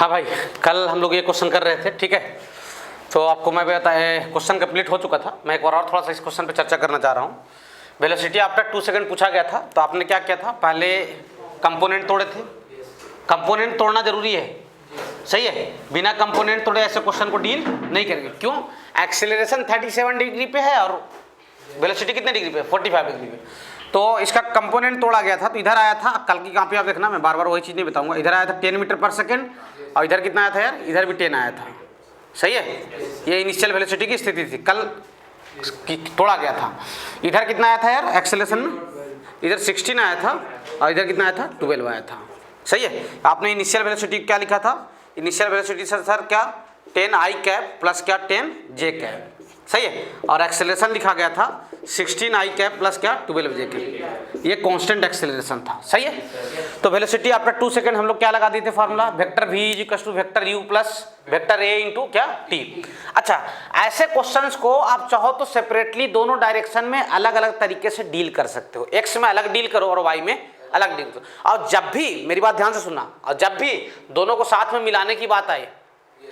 हाँ भाई, कल हम लोग ये क्वेश्चन कर रहे थे, ठीक है। तो आपको मैं बताया क्वेश्चन कंप्लीट हो चुका था। मैं एक बार और थोड़ा सा इस क्वेश्चन पे चर्चा करना चाह रहा हूँ। वेलोसिटी आफ्टर 2 सेकंड पूछा गया था, तो आपने क्या किया था, पहले कंपोनेंट तोड़े थे। कंपोनेंट तोड़ना जरूरी है, सही है। बिना कंपोनेंट तोड़े ऐसे क्वेश्चन को डील नहीं करेंगे। क्यों? एक्सेलरेशन 37 डिग्री पे है और वेलोसिटी कितने डिग्री पे? 45 डिग्री पे। तो इसका कंपोनेंट तोड़ा गया था, तो इधर आया था, कल की कॉपी आप देखना, मैं बार बार वही चीज़ नहीं बताऊंगा। इधर आया था 10 मीटर पर सेकेंड और इधर कितना आया था यार? इधर भी 10 आया था, सही है। ये इनिशियल वेलोसिटी की स्थिति थी, कल तोड़ा गया था। इधर कितना आया था यार एक्सेलरेशन में? इधर 16 आया था और इधर कितना आया था? 12 आया था, सही है। आपने इनिशियल वेलोसिटी क्या लिखा था? इनिशियल वेलोसिटी सर क्या 10 आई कैप प्लस क्या 10 जे कैप, सही है। और एक्सेलरेशन लिखा गया था 16 आई कैप प्लस क्या 12 जे कैप। ये कांस्टेंट एक्सेलरेशन था, सही है। तो वेलोसिटी आफ्टर 2 सेकंड हम लोग क्या लगा दिए थे formula? Vector v equal to vector u plus vector a into क्या t। अच्छा, ऐसे क्वेश्चंस को आप चाहो तो सेपरेटली दोनों डायरेक्शन में अलग अलग तरीके से डील कर सकते हो। x में अलग डील करो और y में अलग डील करो। और जब भी, मेरी बात ध्यान से सुनना, और जब भी दोनों को साथ में मिलाने की बात आए,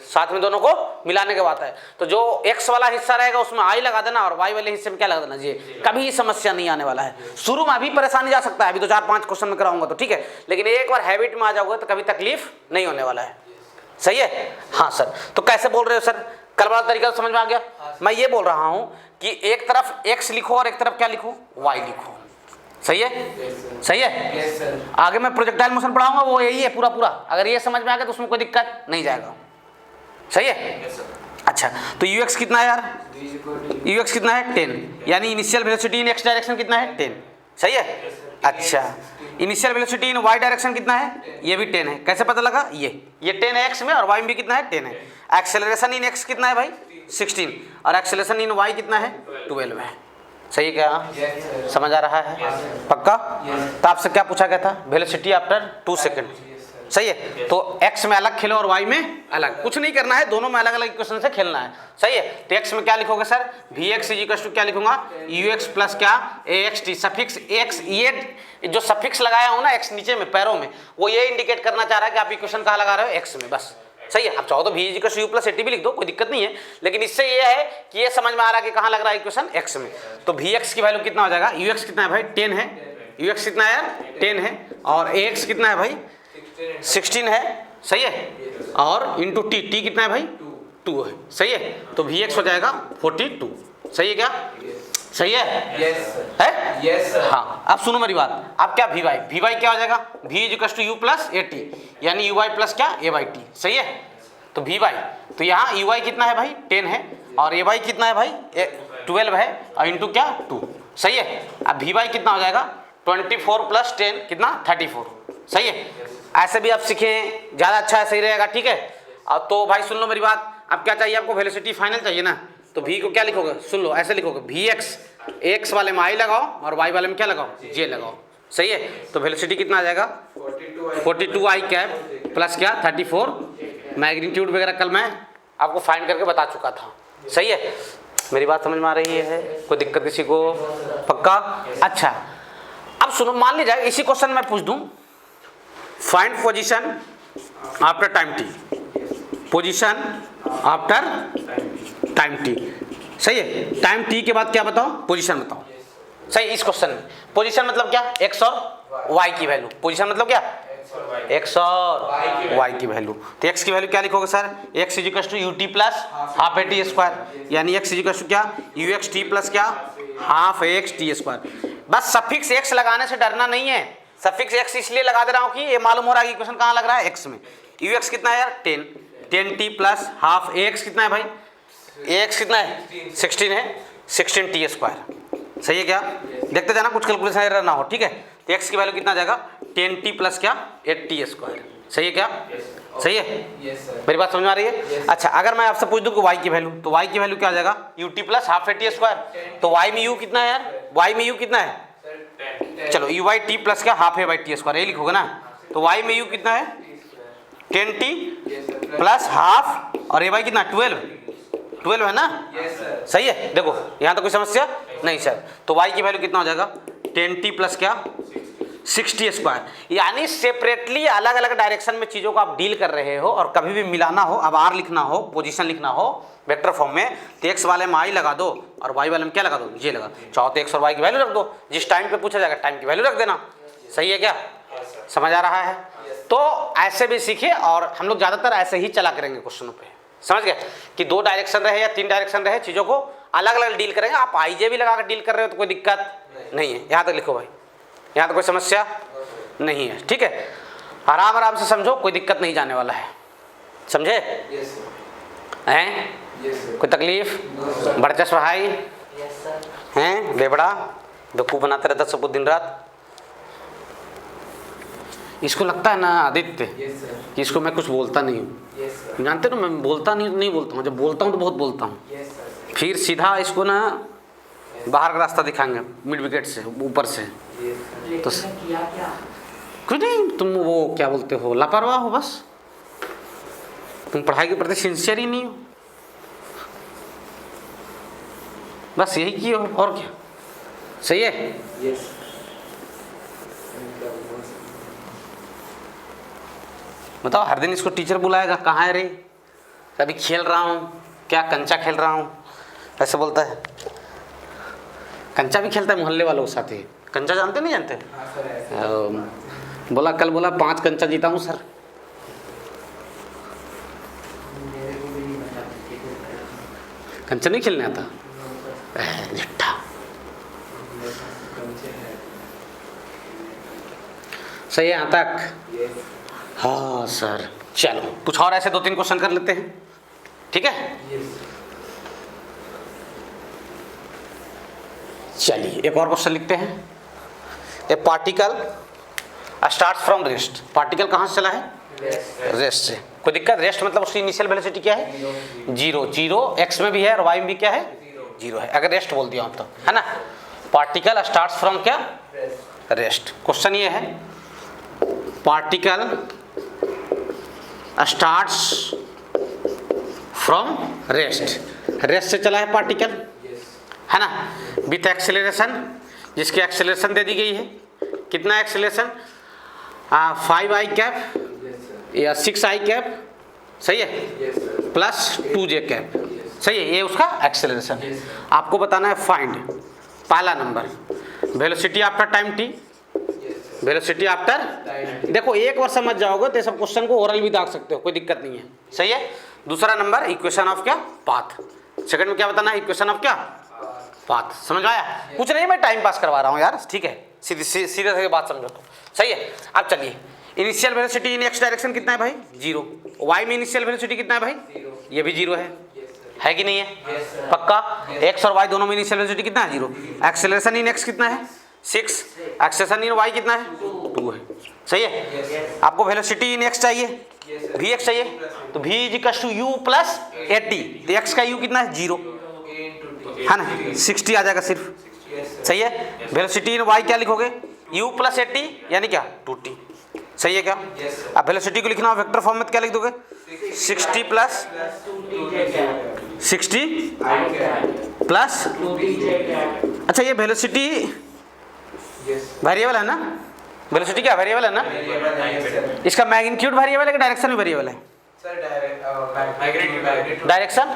साथ में दोनों को मिलाने के बात है, तो जो x वाला हिस्सा रहेगा उसमें i लगा देना और y वाले हिस्से में क्या लगा देना जी। कभी समस्या नहीं आने वाला है। शुरू में अभी परेशानी जा सकता है, अभी तो 4-5 क्वेश्चन में कराऊंगा तो ठीक है, लेकिन एक बार हैबिट में आ जाओगे तो कभी तकलीफ नहीं होने वाला है, सही है। हाँ सर, तो कैसे बोल रहे हो सर? कल वाला तरीका समझ में आ गया? मैं ये बोल रहा हूँ कि एक तरफ x लिखो और एक तरफ क्या लिखो? y लिखो, सही है, सही है। आगे मैं प्रोजेक्टाइल मोशन पढ़ाऊंगा, वो यही है पूरा पूरा। अगर ये समझ में आ गया तो उसमें कोई दिक्कत नहीं जाएगा, सही है। अच्छा, तो ux कितना है यार? ux कितना है? 10, यानी इनिशियल वेलोसिटी इन x डायरेक्शन कितना है? 10, सही है। अच्छा, इनिशियल वेलोसिटी इन y डायरेक्शन कितना है? ये भी 10 है। कैसे पता लगा? ये 10 है x में और y में भी कितना है? 10 है। एक्सेलरेशन इन x कितना है भाई? 16, और एक्सेलरेशन इन y कितना है? 12 है, सही है क्या? समझ आ रहा है? पक्का? तो आपसे क्या पूछा गया था? वेलोसिटी आफ्टर 2 सेकंड, सही है। तो x में अलग खेलो और y में अलग, कुछ नहीं करना है, दोनों में अलग अलग इक्वेशन से खेलना है, सही है। तो x में क्या लिखोगे सर? vx इक्वल टू क्या लिखूंगा? ux प्लस क्या axt। सफिक्स x, ये जो सफिक्स लगाया हूं ना x नीचे में पैरों में, वो ये इंडिकेट करना चाह रहा है कि आप इक्वेशन कहाँ लगा रहे हो? x में, बस, सही है। आप चाहो तो v equal to u plus at भी लिख दो, कोई दिक्कत नहीं है, लेकिन इससे ये है कि ये समझ में आ रहा है कि कहाँ लग रहा है इक्वेशन? x में। तो vx की वैल्यू कितना हो जाएगा? ux कितना है भाई? 10 है। ux कितना है यार? 10 है। और ax कितना है भाई? 16 है, सही है। और इंटू टी, टी कितना है भाई? 2 है, सही है। तो vx हो जाएगा 42, सही है क्या? सही है? Yes sir. हाँ, अब सुनो मेरी बात। अब क्या vy क्या हो जाएगा? v equal to u plus at, यानी uy प्लस क्या a/t, सही है। तो vy, तो यहाँ uy कितना है भाई? 10 है, और ay कितना है भाई? 12 है, और इंटू क्या 2, सही है। अब vy कितना हो जाएगा? 24 प्लस 10 कितना? 34, सही है। ऐसे भी आप सीखें, ज़्यादा अच्छा है, सही रहेगा, ठीक है। अब तो भाई सुन लो मेरी बात, अब क्या चाहिए आपको? वेलोसिटी फाइनल चाहिए ना, तो v को क्या लिखोगे? सुन लो, ऐसे लिखोगे vx, x वाले में i लगाओ और y वाले में क्या लगाओ? j लगाओ, सही है। तो वेलोसिटी कितना आ जाएगा? 42 आई कैप प्लस क्या 34। मैग्नीट्यूड वगैरह कल मैं आपको फाइंड करके बता चुका था, सही है। मेरी बात समझ में आ रही है? कोई दिक्कत किसी को? पक्का? अच्छा, अब सुनो, मान लीजिए इसी क्वेश्चन में पूछ दूं, find position after time T, position after time T, सही है। टाइम टी के बाद क्या बताओ? पोजीशन बताओ, सही। इस क्वेश्चन में पोजीशन मतलब क्या? x और y की वैल्यू। पोजीशन मतलब क्या? x और y की वैल्यू। तो x की वैल्यू क्या लिखोगे sir? x is equal to ut plus half a T square, यानी x इज इक्वल टू क्या ux t प्लस क्या हाफ ax टी स्क्वायर। बस सफिक्स x लगाने से डरना नहीं है। सफिक्स x इसलिए लगा दे रहा हूँ कि ये मालूम हो रहा है कि इक्वेशन कहाँ लग रहा है? x में। ux कितना है यार? 10t प्लस हाफ ax कितना है भाई? ax कितना है? 16 है, 16t स्क्वायर, सही है क्या? देखते जाना, कुछ कैलकुलेशन एरर ना हो, ठीक है। तो x की वैल्यू कितना आ जाएगा? 10t प्लस क्या 8t स्क्वायर, सही है क्या? सही है? मेरी बात समझ में आ रही है? अच्छा, अगर मैं आपसे पूछ दूं कि y की वैल्यू, तो y की वैल्यू क्या आ जाएगा? ut plus half at square. तो y में u कितना है यार? y में u कितना है? चलो uy t प्लस क्या हाफ a/t स्क्वायर, ये लिखोगे ना। तो y में u कितना है? 10t प्लस हाफ, और a कितना? 12 है ना? सही है। देखो यहाँ तो कोई समस्या नहीं सर। तो y की वैल्यू कितना हो जाएगा? 10t प्लस क्या 60 स्क्वायर। यानी सेपरेटली अलग अलग डायरेक्शन में चीज़ों को आप डील कर रहे हो और कभी भी मिलाना हो, अब आर लिखना हो, पोजीशन लिखना हो वेक्टर फॉर्म में, तो एक्स वाले में आई लगा दो और वाई वाले में क्या लगा दो, जे लगा दो। चाहो तो एक्स और वाई की वैल्यू रख दो, जिस टाइम पे पूछा जाएगा टाइम की वैल्यू रख देना। सही है क्या? समझ आ रहा है? तो ऐसे भी सीखिए और हम लोग ज़्यादातर ऐसे ही चला करेंगे क्वेश्चनों पे। समझ गए कि 2 डायरेक्शन रहे या 3 डायरेक्शन रहे, चीज़ों को अलग अलग डील करेंगे। आप आई जे भी लगा कर डील कर रहे हो तो कोई दिक्कत नहीं है। यहाँ तक लिखो भाई, यहाँ तो कोई समस्या नहीं है। ठीक है, आराम आराम से समझो, कोई दिक्कत नहीं जाने वाला है। समझे? हैं? कोई तकलीफ? बड़चस भाई हैं? बेबड़ा बेवकूफ़ बनाते रहता सबको दिन रात। इसको लगता है ना आदित्य कि इसको मैं कुछ बोलता नहीं हूँ। जानते ना, मैं बोलता नहीं बोलता हूँ, जब बोलता हूँ तो बहुत बोलता हूँ। फिर सीधा इसको ना बाहर का रास्ता दिखाएंगे मिड विकेट से, ऊपर से। तो कुछ नहीं, तुम वो क्या बोलते हो, लापरवाह हो बस। तुम पढ़ाई के प्रति सिंसियर ही नहीं हो, बस यही किए हो और क्या। सही है? बताओ, हर दिन इसको टीचर बुलाएगा, कहाँ है रे, कभी खेल रहा हूँ, क्या कंचा खेल रहा हूँ, ऐसे बोलता है। कंचा भी खेलता है मोहल्ले वालों के साथ ही। कंचा जानते नहीं जानते? बोला कल, बोला 5 कंचा जीता हूँ सर। कंचा नहीं खेलने आता? झट्टा। सही है यहाँ तक? हाँ सर, चलो कुछ और ऐसे 2-3 क्वेश्चन कर लेते हैं। ठीक है, चलिए एक और क्वेश्चन लिखते हैं। ए particle starts from rest. Particle कहाँ से चला है? रेस्ट से। कोई दिक्कत? रेस्ट मतलब उसकी इनिशियल वेलोसिटी क्या है? 0। 0 एक्स में भी है और वाई में भी क्या है? 0 है। अगर रेस्ट बोल दिया हूँ तो, है ना। पार्टिकल स्टार्ट्स फ्रॉम क्या? रेस्ट। क्वेश्चन ये है, particle starts from rest. Rest से चला है पार्टिकल, है ना, विथ एक्सेलरेशन, जिसकी एक्सेलरेशन दे दी गई है। कितना एक्सेलरेशन? 5i कैप या 6i कैप, सही है, प्लस 2j कैप, सही है। ये उसका एक्सेलरेशन। आपको बताना है फाइंड पहला number velocity after time t। Velocity after, देखो एक बार समझ जाओगे तो सब क्वेश्चन को ओरल भी दाग सकते हो, कोई दिक्कत नहीं है। सही है। दूसरा नंबर इक्वेशन ऑफ क्या? पाथ। सेकंड में क्या बताना है? इक्वेशन ऑफ क्या? पाथ। समझ आया? कुछ नहीं, मैं टाइम पास करवा रहा हूँ यार, ठीक है, सीधे सीधे बात समझो तो। सही है। अब चलिए, initial velocity in x direction कितना है भाई? 0। वाई में इनिशियल वेलोसिटी कितना है भाई? ये भी 0 है कि नहीं है? पक्का। एक्स और वाई दोनों में इनिशियल वेलोसिटी कितना है? 0। एक्सेलरेशन इन एक्स कितना है? 6। एक्सेलरेशन इन वाई कितना है? 2 है। सही है। आपको वेलोसिटी इन एक्स चाहिए, वी एक्स चाहिए, तो v equal to u plus 80। तो एक्स का u कितना है? 0, है ना, 60 आ जाएगा सिर्फ। सही है। वेलोसिटी इन y क्या लिखोगे? u प्लस 80 यानी क्या? 2t। सही है क्या? अब वेलोसिटी को लिखना हो वेक्टर फॉर्म में, क्या लिख दोगे? 60 प्लस 60 प्लस, अच्छा ये वेलोसिटी वेरिएबल है ना? वेलोसिटी क्या वेरिएबल है ना? इसका मैग्नीट्यूड वेरिएबल है कि डायरेक्शन भी वेरिएबल है? डायरेक्शन,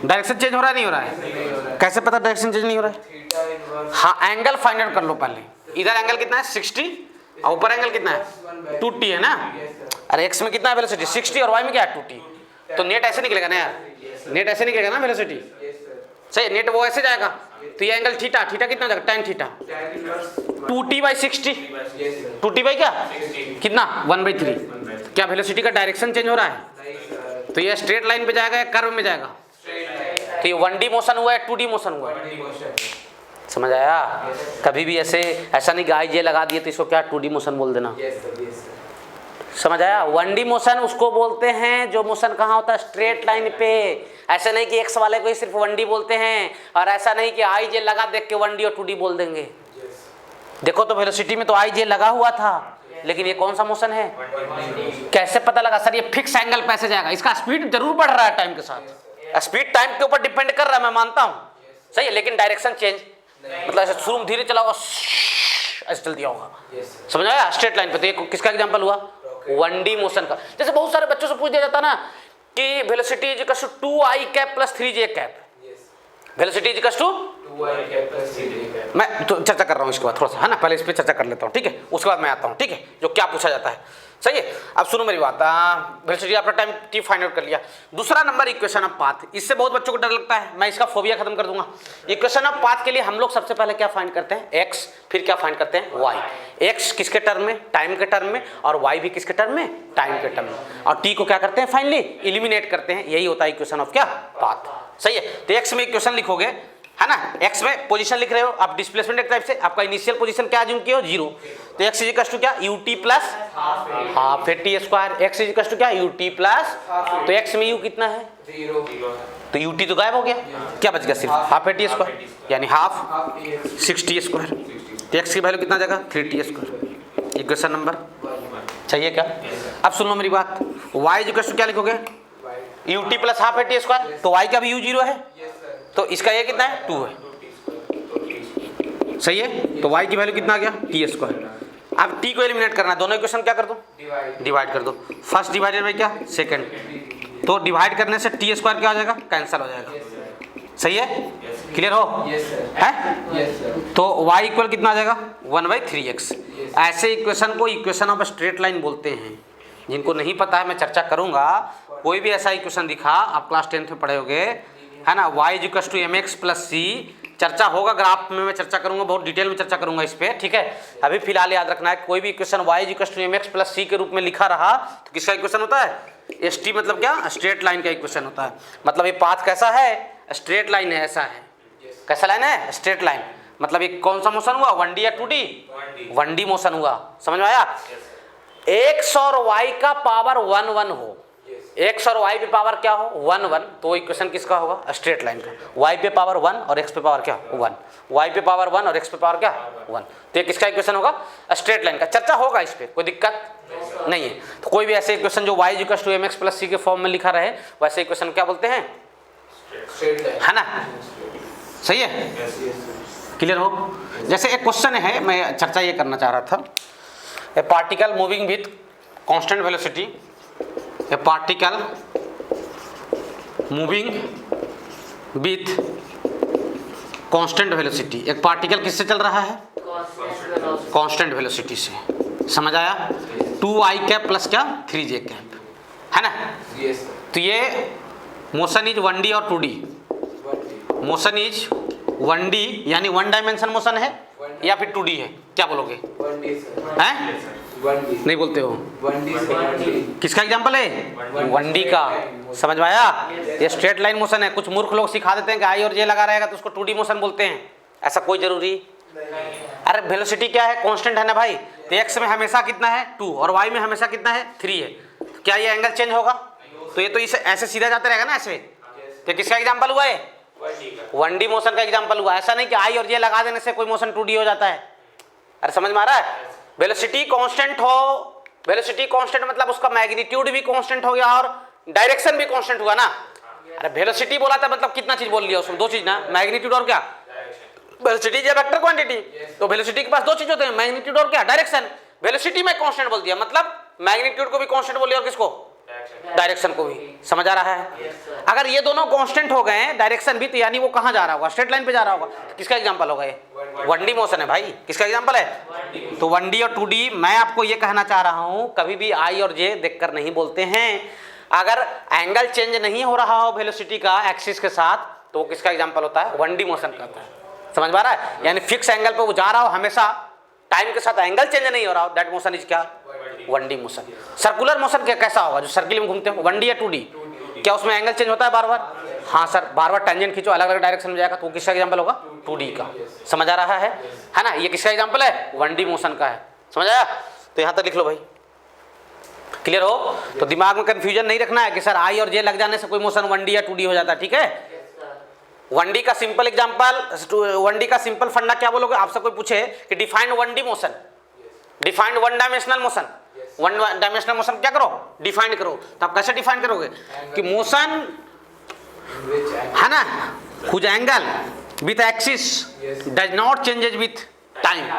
डायरेक्शन चेंज हो रहा है नहीं हो रहा है? कैसे पता डायरेक्शन चेंज नहीं हो रहा है? हाँ, एंगल फाइंड आउट कर लो पहले। इधर एंगल कितना है? 60 और ऊपर एंगल कितना है? 2t है ना। अरे एक्स में कितना है वेलोसिटी? 60 और वाई में क्या है? 2t। तो नेट ऐसे निकलेगा ना यार, नेट ऐसे निकलेगा ना वेलोसिटी। सही, नेट वो ऐसे जाएगा, तो ये एंगल थीटा, थीटा कितना हो जाएगा? tan theta. 2t/60, 2t by क्या? कितना? 1/3। क्या वेलोसिटी का डायरेक्शन चेंज हो रहा है? तो ये स्ट्रेट लाइन पे जाएगा या कर्व में जाएगा? तो ये 1D मोशन हुआ है, 2D मोशन हुआ है। समझ आया? कभी भी ऐसा नहीं गाय जे लगा दिए तो इसको क्या 2D मोशन बोल देना। समझ आया? 1D मोशन उसको बोलते हैं जो मोशन कहाँ होता है? स्ट्रेट लाइन पे। ऐसा नहीं कि एक्स वाले को ही सिर्फ 1D बोलते हैं, और ऐसा नहीं कि आई जे लगा देख के 1D और 2D बोल देंगे। देखो तो वेलोसिटी में तो आई जे लगा हुआ था, लेकिन ये कौन सा मोशन है? कैसे पता लगा? सर ये फिक्स एंगल पे ऐसे जाएगा। इसका स्पीड जरूर बढ़ रहा है टाइम के साथ, स्पीड टाइम के ऊपर डिपेंड कर रहा है, मैं मानता हूँ। सही है, लेकिन डायरेक्शन चेंज, मतलब ऐसे शुरू में धीरे चला होगा, ऐसे चल दिया होगा। Yes, समझ आया? स्ट्रेट लाइन पे। तो ये किसका एग्जांपल हुआ? 1D मोशन का। जैसे बहुत सारे बच्चों से पूछ दिया जाता ना कि velocity is equal to 2i cap plus 3j cap. Velocity is equal to 2i cap plus 3j cap. मैं तो चर्चा कर रहा हूँ इसके बाद थोड़ा सा, है ना, पहले इस पे चर्चा कर लेता हूँ, ठीक है, उसके बाद मैं आता हूँ, ठीक है, जो क्या पूछा जाता है। सही है? अब सुनो मेरी बात। वेलोसिटी आपका टाइम t फाइंड आउट कर लिया। दूसरा नंबर इक्वेशन ऑफ पाथ। इससे बहुत बच्चों को डर लगता है, मैं इसका फोबिया खत्म कर दूंगा। इक्वेशन ऑफ पाथ के लिए हम लोग सबसे पहले क्या फाइंड करते हैं? x, फिर क्या फाइंड करते हैं? y। x किसके टर्म में? टाइम के टर्म में, और y भी किसके टर्म में? टाइम के टर्म में। और t को क्या करते हैं? फाइनली एलिमिनेट करते हैं। यही होता है इक्वेशन ऑफ क्या? पाथ। सही है? तो x में इक्वेशन लिखोगे, है ना, x में पोजीशन लिख रहे हो आप डिस्प्लेसमेंट एक टाइप से, आपका इनिशियल पोजीशन क्या अज्यूम किए हो? 0। तो x इज इक्वल टू क्या? ut plus half T square. x is equal to क्या? ut प्लस, तो x में u कितना है? 0। तो ut तो गायब हो गया, क्या बच गया? सिर्फ हाफ टी स्क्वायर, यानी हाफ 6t स्क्वायर। तो x की वैल्यू कितना जाएगा? 3t square. इक्वेशन नंबर चाहिए क्या? अब सुन लो मेरी बात। y इज इक्वल टू क्या लिखोगे? ut plus half T square. तो y का भी u 0 है, तो इसका ये कितना है? 2 है। सही है? तो y की वैल्यू कितना आ गया? t square. अब t को एलिमिनेट करना है, दोनों इक्वेशन क्या कर दो? डिवाइड कर दो। फर्स्ट डिवाइडेड बाई क्या? सेकंड। तो डिवाइड करने से t स्क्वायर क्या हो जाएगा? कैंसिल हो जाएगा। सही है? क्लियर हो? है? तो y इक्वल कितना आ जाएगा? 1/3x। ऐसे इक्वेशन को इक्वेशन ऑफ स्ट्रेट लाइन बोलते हैं। जिनको नहीं पता है मैं चर्चा करूंगा, कोई भी ऐसा इक्वेशन दिखा, आप क्लास 10th में पढ़े होगे, है ना, y is equal to mx plus c। चर्चा होगा ग्राफ में, मैं चर्चा करूंगा, बहुत डिटेल में चर्चा करूंगा इस पे, ठीक है। अभी फिलहाल याद रखना है, कोई भी equation y is equal to mx plus c के रूप में लिखा रहा तो किसका इक्वेशन होता है? st मतलब क्या? स्ट्रेट लाइन का इक्वेशन होता है। मतलब ये पाथ कैसा है? स्ट्रेट लाइन है, ऐसा है। कैसा लाइन है? Straight line. मतलब ये कौन सा मोशन हुआ? 1D या 2D? 1D मोशन हुआ। समझ में आया? x और y का पावर 1 1 हो, x और y पे पावर क्या हो? 1 1, तो इक्वेशन किसका होगा? स्ट्रेट लाइन का। y पे पावर 1 और x पे पावर क्या? 1। y पे पावर 1 और x पे पावर क्या? 1। तो ये किसका इक्वेशन होगा? स्ट्रेट लाइन का। चर्चा होगा इस पे, कोई दिक्कत नहीं है। तो कोई भी ऐसे इक्वेशन जो y equal to mx plus c के फॉर्म में लिखा रहे, वैसे इक्वेशन क्या बोलते हैं? है ना? सही है? क्लियर हो? जैसे एक क्वेश्चन है, मैं चर्चा ये करना चाह रहा था। ए particle moving with constant velocity, A particle moving with constant velocity. एक पार्टिकल किससे चल रहा है? कांस्टेंट वेलोसिटी से। समझ आया? 2i कैप प्लस क्या? 3j कैप, है ना? तो ये मोशन इज 1D और 2D। मोशन इज 1D यानी 1 डायमेंशन मोशन है या फिर 2D है? क्या बोलोगे? 1D हैं? 1D नहीं बोलते हो? 1D किसका एग्जांपल है? 1D का। समझ में आया? ये स्ट्रेट लाइन मोशन है। कुछ मूर्ख लोग सिखा देते हैं कि आई और जे लगा रहेगा तो उसको 2D मोशन बोलते हैं। ऐसा कोई जरूरी? अरे वेलोसिटी क्या है? कांस्टेंट है ना भाई। तो x में हमेशा कितना है? 2, और y में हमेशा कितना है? 3 है। तो क्या ये एंगल चेंज होगा? तो ये तो इसे ऐसे सीधा जाते रहेगा ना, ऐसे। तो किसका एग्जांपल हुआ है? 1D मोशन का एग्जांपल हुआ। ऐसा नहीं कि आई और जे लगा देने से कोई मोशन 2D हो जाता है। अरे समझ में आ रहा है? वेलोसिटी कांस्टेंट हो, वेलोसिटी कांस्टेंट मतलब उसका मैग्नीट्यूड भी कांस्टेंट हो गया और डायरेक्शन भी कांस्टेंट हुआ ना। अरे वेलोसिटी बोला था मतलब कितना चीज बोल लिया उसमें? 2 चीज ना, मैग्नीट्यूड और क्या? Velocity is a vector quantity. तो वेलोसिटी के पास 2 चीज होते हैं, मैग्नीट्यूड और क्या? डायरेक्शन। वेलोसिटी में कांस्टेंट बोल दिया मतलब मैग्नीट्यूड को भी कांस्टेंट बोल दिया और किसको? डायरेक्शन को भी। समझ आ रहा है? अगर ये दोनों कांस्टेंट हो गए, डायरेक्शन भी, तो यानी वो कहां जा रहा होगा? स्ट्रेट लाइन पे जा रहा होगा। तो किसका एग्जांपल होगा ये? 1D मोशन है भाई। किसका एग्जांपल है? तो 1D और 2D। मैं आपको ये कहना चाह रहा हूं, कभी भी आई और जे देखकर नहीं बोलते हैं। अगर एंगल चेंज नहीं हो रहा हो वेलोसिटी का एक्सिस के साथ, तो वो किसका एग्जांपल होता है? 1D मोशन का होता है। समझ में आ रहा है? यानी फिक्स एंगल पे वो जा रहा हो हमेशा, टाइम के साथ एंगल चेंज नहीं हो रहा हो, दैट मोशन इज क्या? 1D motion. सर्कुलर मोशन क्या कैसा होगा? जो सर्किल में घूमते हो, 1D या 2D? क्या उसमें एंगल चेंज होता है बार बार? हाँ सर, बार बार टेंजेंट खींचो, अलग अलग डायरेक्शन में जाएगा, तो किसका एग्जांपल होगा? 2D का। समझ आ रहा है ना? ये किसका एग्जांपल है? 1D मोशन का है। समझ आया? तो यहां तक लिख लो भाई। क्लियर हो? तो दिमाग में कंफ्यूजन नहीं रखना है कि सर आई और जे लग जाने से कोई मोशन 1D या 2D हो जाता है। ठीक है? 1D का सिंपल एग्जांपल, 1D का सिंपल फंडा क्या बोलोगे? आपसे कोई पूछे कि defined 1D motion, defined 1 dimensional motion, 1 dimensional motion क्या करो? डिफाइन करो। तो आप कैसे डिफाइन करोगे? कि मोशन है ना, whose angle with axis does not changes with time.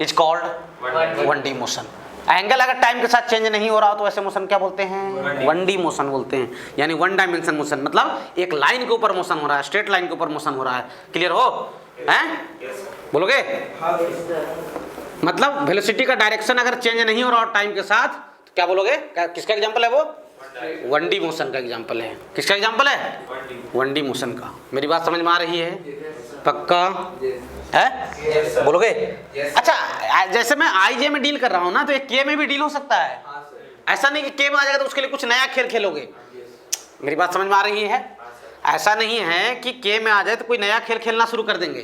Is called one D motion. Angle अगर टाइम के साथ चेंज नहीं हो रहा हो तो ऐसे मोशन क्या बोलते हैं? वन डी मोशन बोलते हैं, यानी वन डायमेंशन मोशन। मतलब एक लाइन के ऊपर मोशन हो रहा है, स्ट्रेट लाइन के ऊपर मोशन हो रहा है। क्लियर हो? हैं? बोलोगे? मतलब वेलोसिटी का डायरेक्शन अगर चेंज नहीं हो रहा हो टाइम के साथ तो क्या बोलोगे? किसका एग्जांपल है वो? वन डी मोशन का एग्जांपल है। किसका एग्जांपल है? वन डी मोशन का। मेरी बात समझ में आ रही है? पक्का है? बोलोगे? अच्छा, जैसे मैं आई जे में डील कर रहा हूं ना, तो एक के में भी डील हो सकता है। ऐसा नहीं कि के में आ जाएगा तो उसके लिए कुछ नया खेल खेलोगे। मेरी बात समझ में आ रही है? ऐसा नहीं है कि के में आ जाए तो कोई नया खेल खेलना शुरू कर देंगे।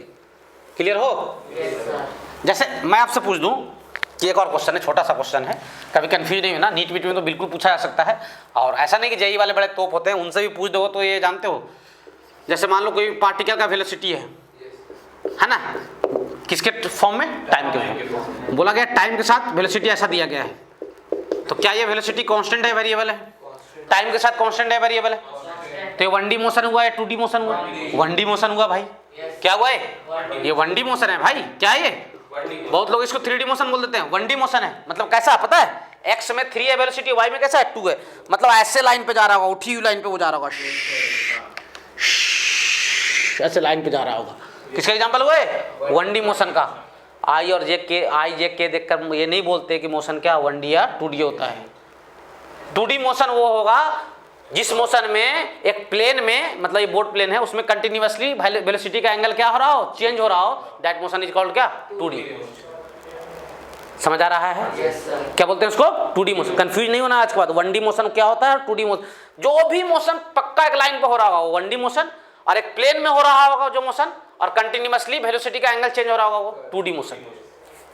क्लियर हो? जैसे मैं आपसे पूछ दूं कि एक और क्वेश्चन है, छोटा सा क्वेश्चन है, कभी कंफ्यूज नहीं होना, नीट वीट में तो बिल्कुल पूछा जा सकता है। और ऐसा नहीं कि जेई वाले बड़े तोप होते हैं, उनसे भी पूछ दो तो ये जानते हो। जैसे मान लो कोई पार्टिकल का वेलोसिटी है ना, किसके फॉर्म में? टाइम के फॉर्म। बोला गया टाइम के साथ वेलोसिटी ऐसा दिया गया है, तो क्या ये वेलोसिटी कांस्टेंट है, वेरिएबल है? टाइम के साथ कांस्टेंट है, वेरिएबल है? तो ये वन डी मोशन हुआ या टू डी मोशन हुआ? वन डी मोशन हुआ भाई। क्या हुआ है? ये वन डी मोशन है भाई। क्या है ये? बहुत लोग इसको थ्री डी मोशन बोल देते हैं। वन डी मोशन है। मतलब कैसा पता है? एक्स में 3 है वेलोसिटी, वाई में कैसा है? 2 है। मतलब ऐसे लाइन पे जा रहा होगा, उठी हुई लाइन पे वो जा रहा होगा, ऐसे लाइन पे जा रहा होगा। किसका एग्जांपल हुआ है? वन डी मोशन का। आई और जे के देखकर ये नहीं बोलते कि मोशन क्या वन डी या टू डी होता है। टू डी मोशन वो होगा जिस मोशन में एक प्लेन में, मतलब ये बोर्ड प्लेन है, उसमें कंटिन्यूअसली वेलोसिटी का एंगल क्या हो रहा हो? चेंज हो रहा हो। दैट मोशन इज कॉल्ड क्या? Two D. समझ आ रहा है? क्या बोलते हैं उसको? To D motion. कंफ्यूज नहीं होना आज के बाद। वन डी मोशन क्या होता है, टू डी मोशन। जो भी मोशन पक्का एक लाइन पे हो रहा होगा वो वन डी मोशन, और एक प्लेन में हो रहा होगा जो मोशन और कंटिन्यूअसली वेलोसिटी का एंगल चेंज हो रहा होगा वो टू डी मोशन।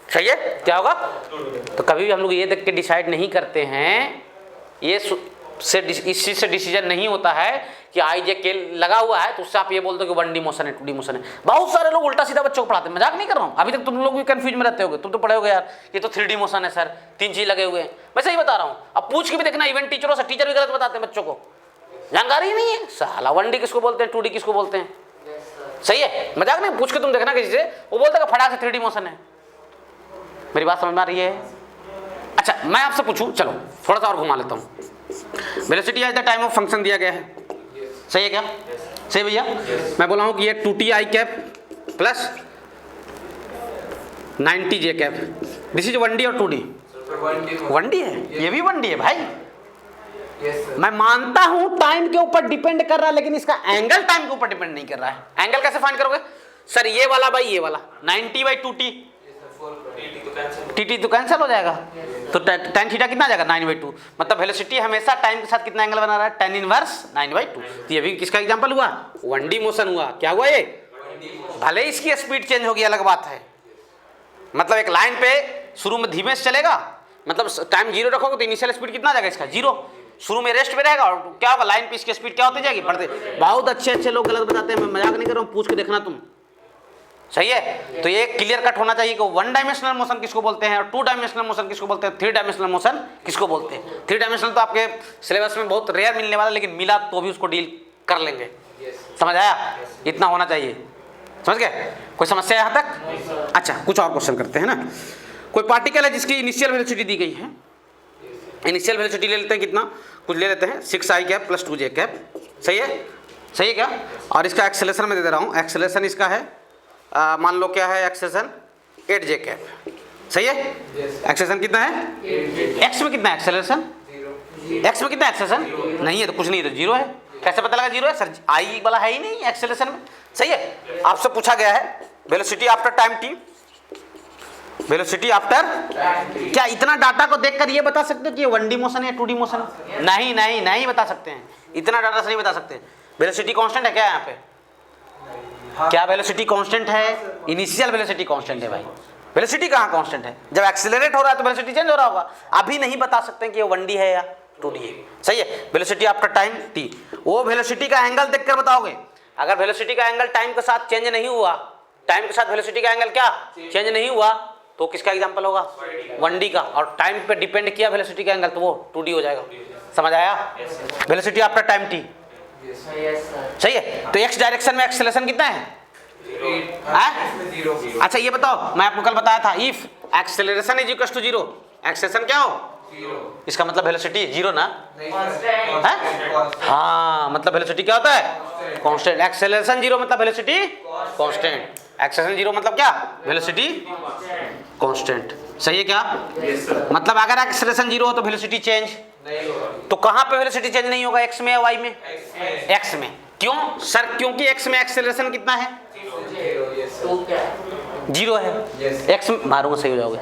सही है? क्या होगा? तो कभी भी हम लोग ये देख के डिसाइड नहीं करते हैं, ये इस चीज से डिसीजन नहीं होता है कि आई जे के लगा हुआ है तो उससे आप ये बोल दो कि वन डी मोशन है, टू डी मोशन है। बहुत सारे लोग उल्टा सीधा बच्चों को पढ़ाते हैं, मजाक नहीं कर रहा हूँ। अभी तक तुम लोग भी कंफ्यूज में रहते होगे। तुम तो पढ़े होगे यार, ये तो 3D मोशन है सर, 3 चीज लगे हुए हैं। मैं सही बता रहा हूँ। अब पूछ के भी देखना इवेंट टीचरों से, टीचर भी गलत बताते हैं बच्चों को, जानकारी ही नहीं है साला। वन डी किसको बोलते हैं, टू डी किसको बोलते हैं? सही है? मजाक नहीं। पूछ के तुम देखना किसी से, वो बोलता है फटाक से 3D मोशन है। मेरी बात समझ में आ रही है? अच्छा, मैं आपसे पूछूं, चलो थोड़ा सा और घुमा लेता हूँ। Velocity as the time of function दिया गया है, सही है क्या? सही भैया? मैं बोला हूँ कि ये 2t I cap plus 90 J cap, this is 1D और 2D। 1D है, ये भी 1D है भाई। मैं मानता हूं टाइम के ऊपर डिपेंड कर रहा है, लेकिन इसका एंगल टाइम के ऊपर डिपेंड नहीं कर रहा है। एंगल कैसे फाइंड करोगे सर? ये वाला बाई ये वाला 90/2t, टी तो कैंसिल हो जाएगा, तो tan थीटा कितना आ जाएगा? 9/2। मतलब वेलोसिटी हमेशा टाइम के साथ कितना एंगल बना रहा है? tan inverse 9/2। तो ये भी किसका एग्जांपल हुआ? 1D मोशन हुआ। क्या हुआ ये? भले ही इसकी स्पीड चेंज होगी, अलग बात है। मतलब एक लाइन पे शुरू में धीमे से चलेगा, मतलब टाइम 0 रखोगे तो इनिशियल स्पीड कितना आ जाएगा इसका? 0। शुरू में रेस्ट पे रहेगा और क्या होगा? लाइन पे इसकी स्पीड क्या होती जाएगी? बढ़ते। बहुत अच्छे लोग गलत बताते हैं, मैं मजाक नहीं कर रहा हूँ, पूछ के देखना तुम। सही है? तो ये क्लियर कट होना चाहिए कि 1 डायमेंशनल मोशन किसको बोलते हैं और 2 डायमेंशनल मोशन किसको बोलते हैं, 3 डायमेंशनल मोशन किसको बोलते हैं। 3 डायमेंशनल तो आपके सिलेबस में बहुत रेयर मिलने वाला, लेकिन मिला तो भी उसको डील कर लेंगे। समझ आया? इतना होना चाहिए। समझ गए? कोई समस्या यहाँ तक? अच्छा, कुछ और क्वेश्चन करते हैं ना। कोई पार्टिकल है जिसकी इनिशियल वेलोसिटी दी गई है। इनिशियल वेलोसिटी ले लेते हैं, कितना कुछ ले लेते हैं, 6i cap plus 2j cap. सही है? सही है क्या? और इसका एक्सेलरेशन मैं दे रहा हूँ। एक्सेलरेशन इसका है, मान लो क्या है एक्सेलरेशन? 8j cap. सही है? एक्सेलरेशन कितना है? एक्स में कितना है एक्सेलरेशन? एक्स में कितना एक्सेलरेशन? नहीं है तो कुछ नहीं है, तो 0 है। कैसे पता लगा 0 है? सर आई वाला है ही नहीं एक्सेलरेशन में। सही है? आपसे पूछा गया है velocity after time t, velocity after, क्या इतना डाटा को देखकर ये बता सकते हो कि ये 1D मोशन है या 2D मोशन? नहीं नहीं नहीं बता सकते हैं, इतना डाटा से नहीं बता सकते। वेलोसिटी कांस्टेंट है क्या यहाँ पे? क्या वेलोसिटी कांस्टेंट है? इनिशियल वेलोसिटी कांस्टेंट है भाई। वेलोसिटी कहाँ कांस्टेंट है? जब एक्सीलरेट हो रहा है तो वेलोसिटी चेंज हो रहा होगा। अभी नहीं बता सकते कि ये 1D है या 2D है। सही है? वेलोसिटी आफ्टर टाइम t, वो वेलोसिटी का एंगल देखकर बताओगे। अगर वेलोसिटी का एंगल टाइम के साथ चेंज नहीं हुआ, टाइम के साथ वेलोसिटी का एंगल क्या चेंज नहीं हुआ, तो किसका एग्जांपल होगा? 1D का। और टाइम पे डिपेंड किया वेलोसिटी का एंगल, तो वो 2D हो जाएगा। समझ आया? Velocity after time t। सही है? तो x डायरेक्शन में एक्सेलरेशन कितना है? अच्छा ये बताओ, मैं आपको कल बताया था, if acceleration is equal to zero, acceleration क्या हो, इसका मतलब वेलोसिटी जीरो ना है? हाँ, मतलब वेलोसिटी क्या होता है, कांस्टेंट। एक्सेलरेशन जीरो मतलब वेलोसिटी कांस्टेंट, एक्सेलरेशन जीरो मतलब क्या, वेलोसिटी कांस्टेंट। सही है क्या? मतलब अगर एक्सेलरेशन जीरो हो तो वेलोसिटी चेंज, तो कहाँ पे वेलोसिटी चेंज नहीं होगा, एक्स में या वाई में? एक्स में। क्यों सर? क्योंकि एक्स में एक्सेलरेशन कितना है, जीरो है। एक्स में मारूंगा सही हो जाओगे,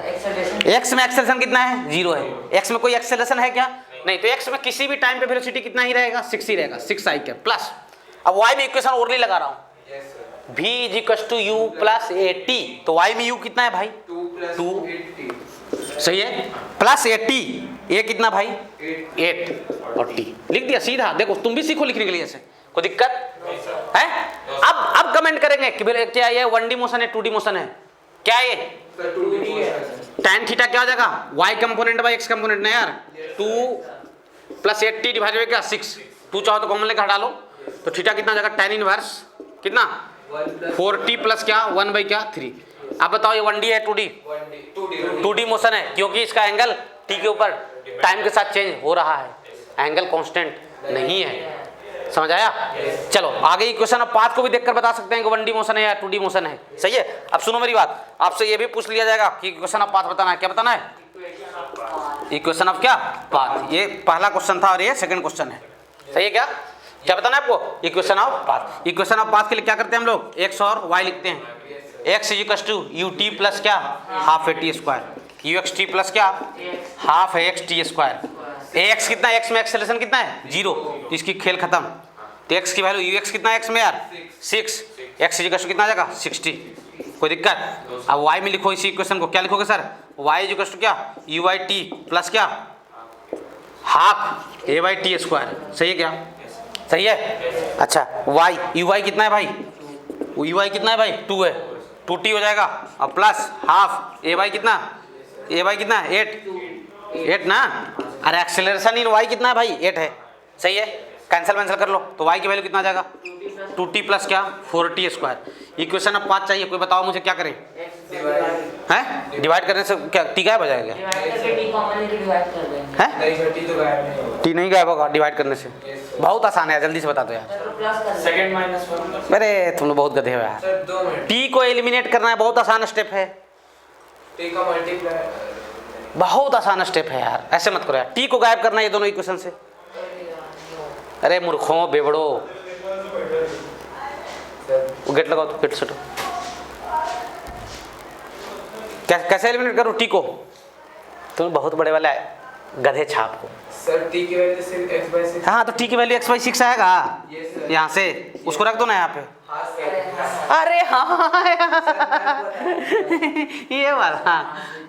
एक्स में एक्सेलरेशन कितना है, जीरो है। एक्स में कोई एक्सेलरेशन है क्या, नहीं, तो एक्स में किसी भी टाइम पे वेलोसिटी कितना ही रहेगा, 6 ही रहेगा, 6 आई कैप प्लस। अब वाई में इक्वेशन ओरली लगा रहा हूँ, v is equal to U plus A T, तो वाई में u कितना है भाई, 2, सही है, प्लस 80, ए कितना भाई, 8 और t लिख दिया सीधा। देखो तुम भी सीखो लिखने के लिए, ऐसे कोई दिक्कत है? अब कमेंट करेंगे कि क्या ये 1D मोशन है 2D मोशन है, क्या ये tan थीटा क्या हो जाएगा, y component by x component ना यार, 2 प्लस 80 डिवाइडेड बाई क्या 6, 2 चाहो तो कॉमन लेकर हटा लो, तो थीटा कितना हो जाएगा, tan इनवर्स कितना 4t प्लस क्या 1 बाई क्या 3। अब बताओ ये 1D है 2D? 2D मोशन है, क्योंकि इसका एंगल t के ऊपर टाइम के साथ चेंज हो रहा है, एंगल कांस्टेंट नहीं है। समझ आया? चलो आगे इक्वेशन ऑफ पाथ को भी देखकर बता सकते हैं कि 1D मोशन है या 2D मोशन है। सही है? अब सुनो मेरी बात, आपसे ये भी पूछ लिया जाएगा कि इक्वेशन ऑफ पाथ बताना है, क्या बताना है, इक्वेशन ऑफ क्या, पाथ। ये पहला क्वेश्चन था और ये सेकंड क्वेश्चन है। सही है क्या? क्या बताना है आपको, equation of path. Equation of path के लिए क्या करते हैं हम लोग, एक्स और वाई लिखते हैं। X is equal to U T plus क्या, half A T square, U X T plus क्या, half A X T square. A X कितना, एक्स में एक्सेलरेशन कितना है, जीरो, तो इसकी खेल खत्म। तो एक्स की वैल्यू यू एक्स कितना है एक्स में यार, 6, एक्स इज इक्वल टू कितना आ जाएगा 60, कोई दिक्कत? अब वाई में लिखो इसी इक्वेशन को, क्या लिखोगे sir, Y is equal to क्या, यू वाई टी प्लस क्या, half A Y T square. सही है क्या? सही है। अच्छा वाई, यू वाई कितना है भाई, यू वाई कितना है भाई, 2 है, 2t हो जाएगा, और प्लस हाफ ए वाई कितना, ए वाई कितना है 8 ना, अरे एक्सेलरेशन इन वाई कितना है भाई, 8 है। सही है, कैंसिल वैंसिल कर लो, तो वाई की वैल्यू कितना आ जाएगा, 2t प्लस क्या 4t स्क्वायर। इक्वेशन अब 5 चाहिए, कोई बताओ मुझे क्या करें, हैं डिवाइड करने से क्या टी गायब हो जाएगा, टी नहीं गायब होगा डिवाइड करने से, बहुत आसान है, जल्दी से बता दो यार। सेकंड माइनस 1, अरे तुम लोग बहुत गधे हो यार, टी को एलिमिनेट करना है, बहुत आसान स्टेप है, टी का मल्टीप्लाई, बहुत आसान स्टेप है यार, ऐसे मत करो यार, टी को गायब करना है ये दोनों इक्वेशन से। अरे मूर्खों बेवड़ो, गेट लगाओ तो गेट सेटो, कैसे एलिमिनेट करो टी को, तुम बहुत बड़े वाला गधे छाप को। सर टी की वैल्यू सिर्फ x/6, हाँ तो टी की वैल्यू x/6 आएगा यहाँ से, उसको रख दो ना यहाँ पे। अरे हाँ ये वाला,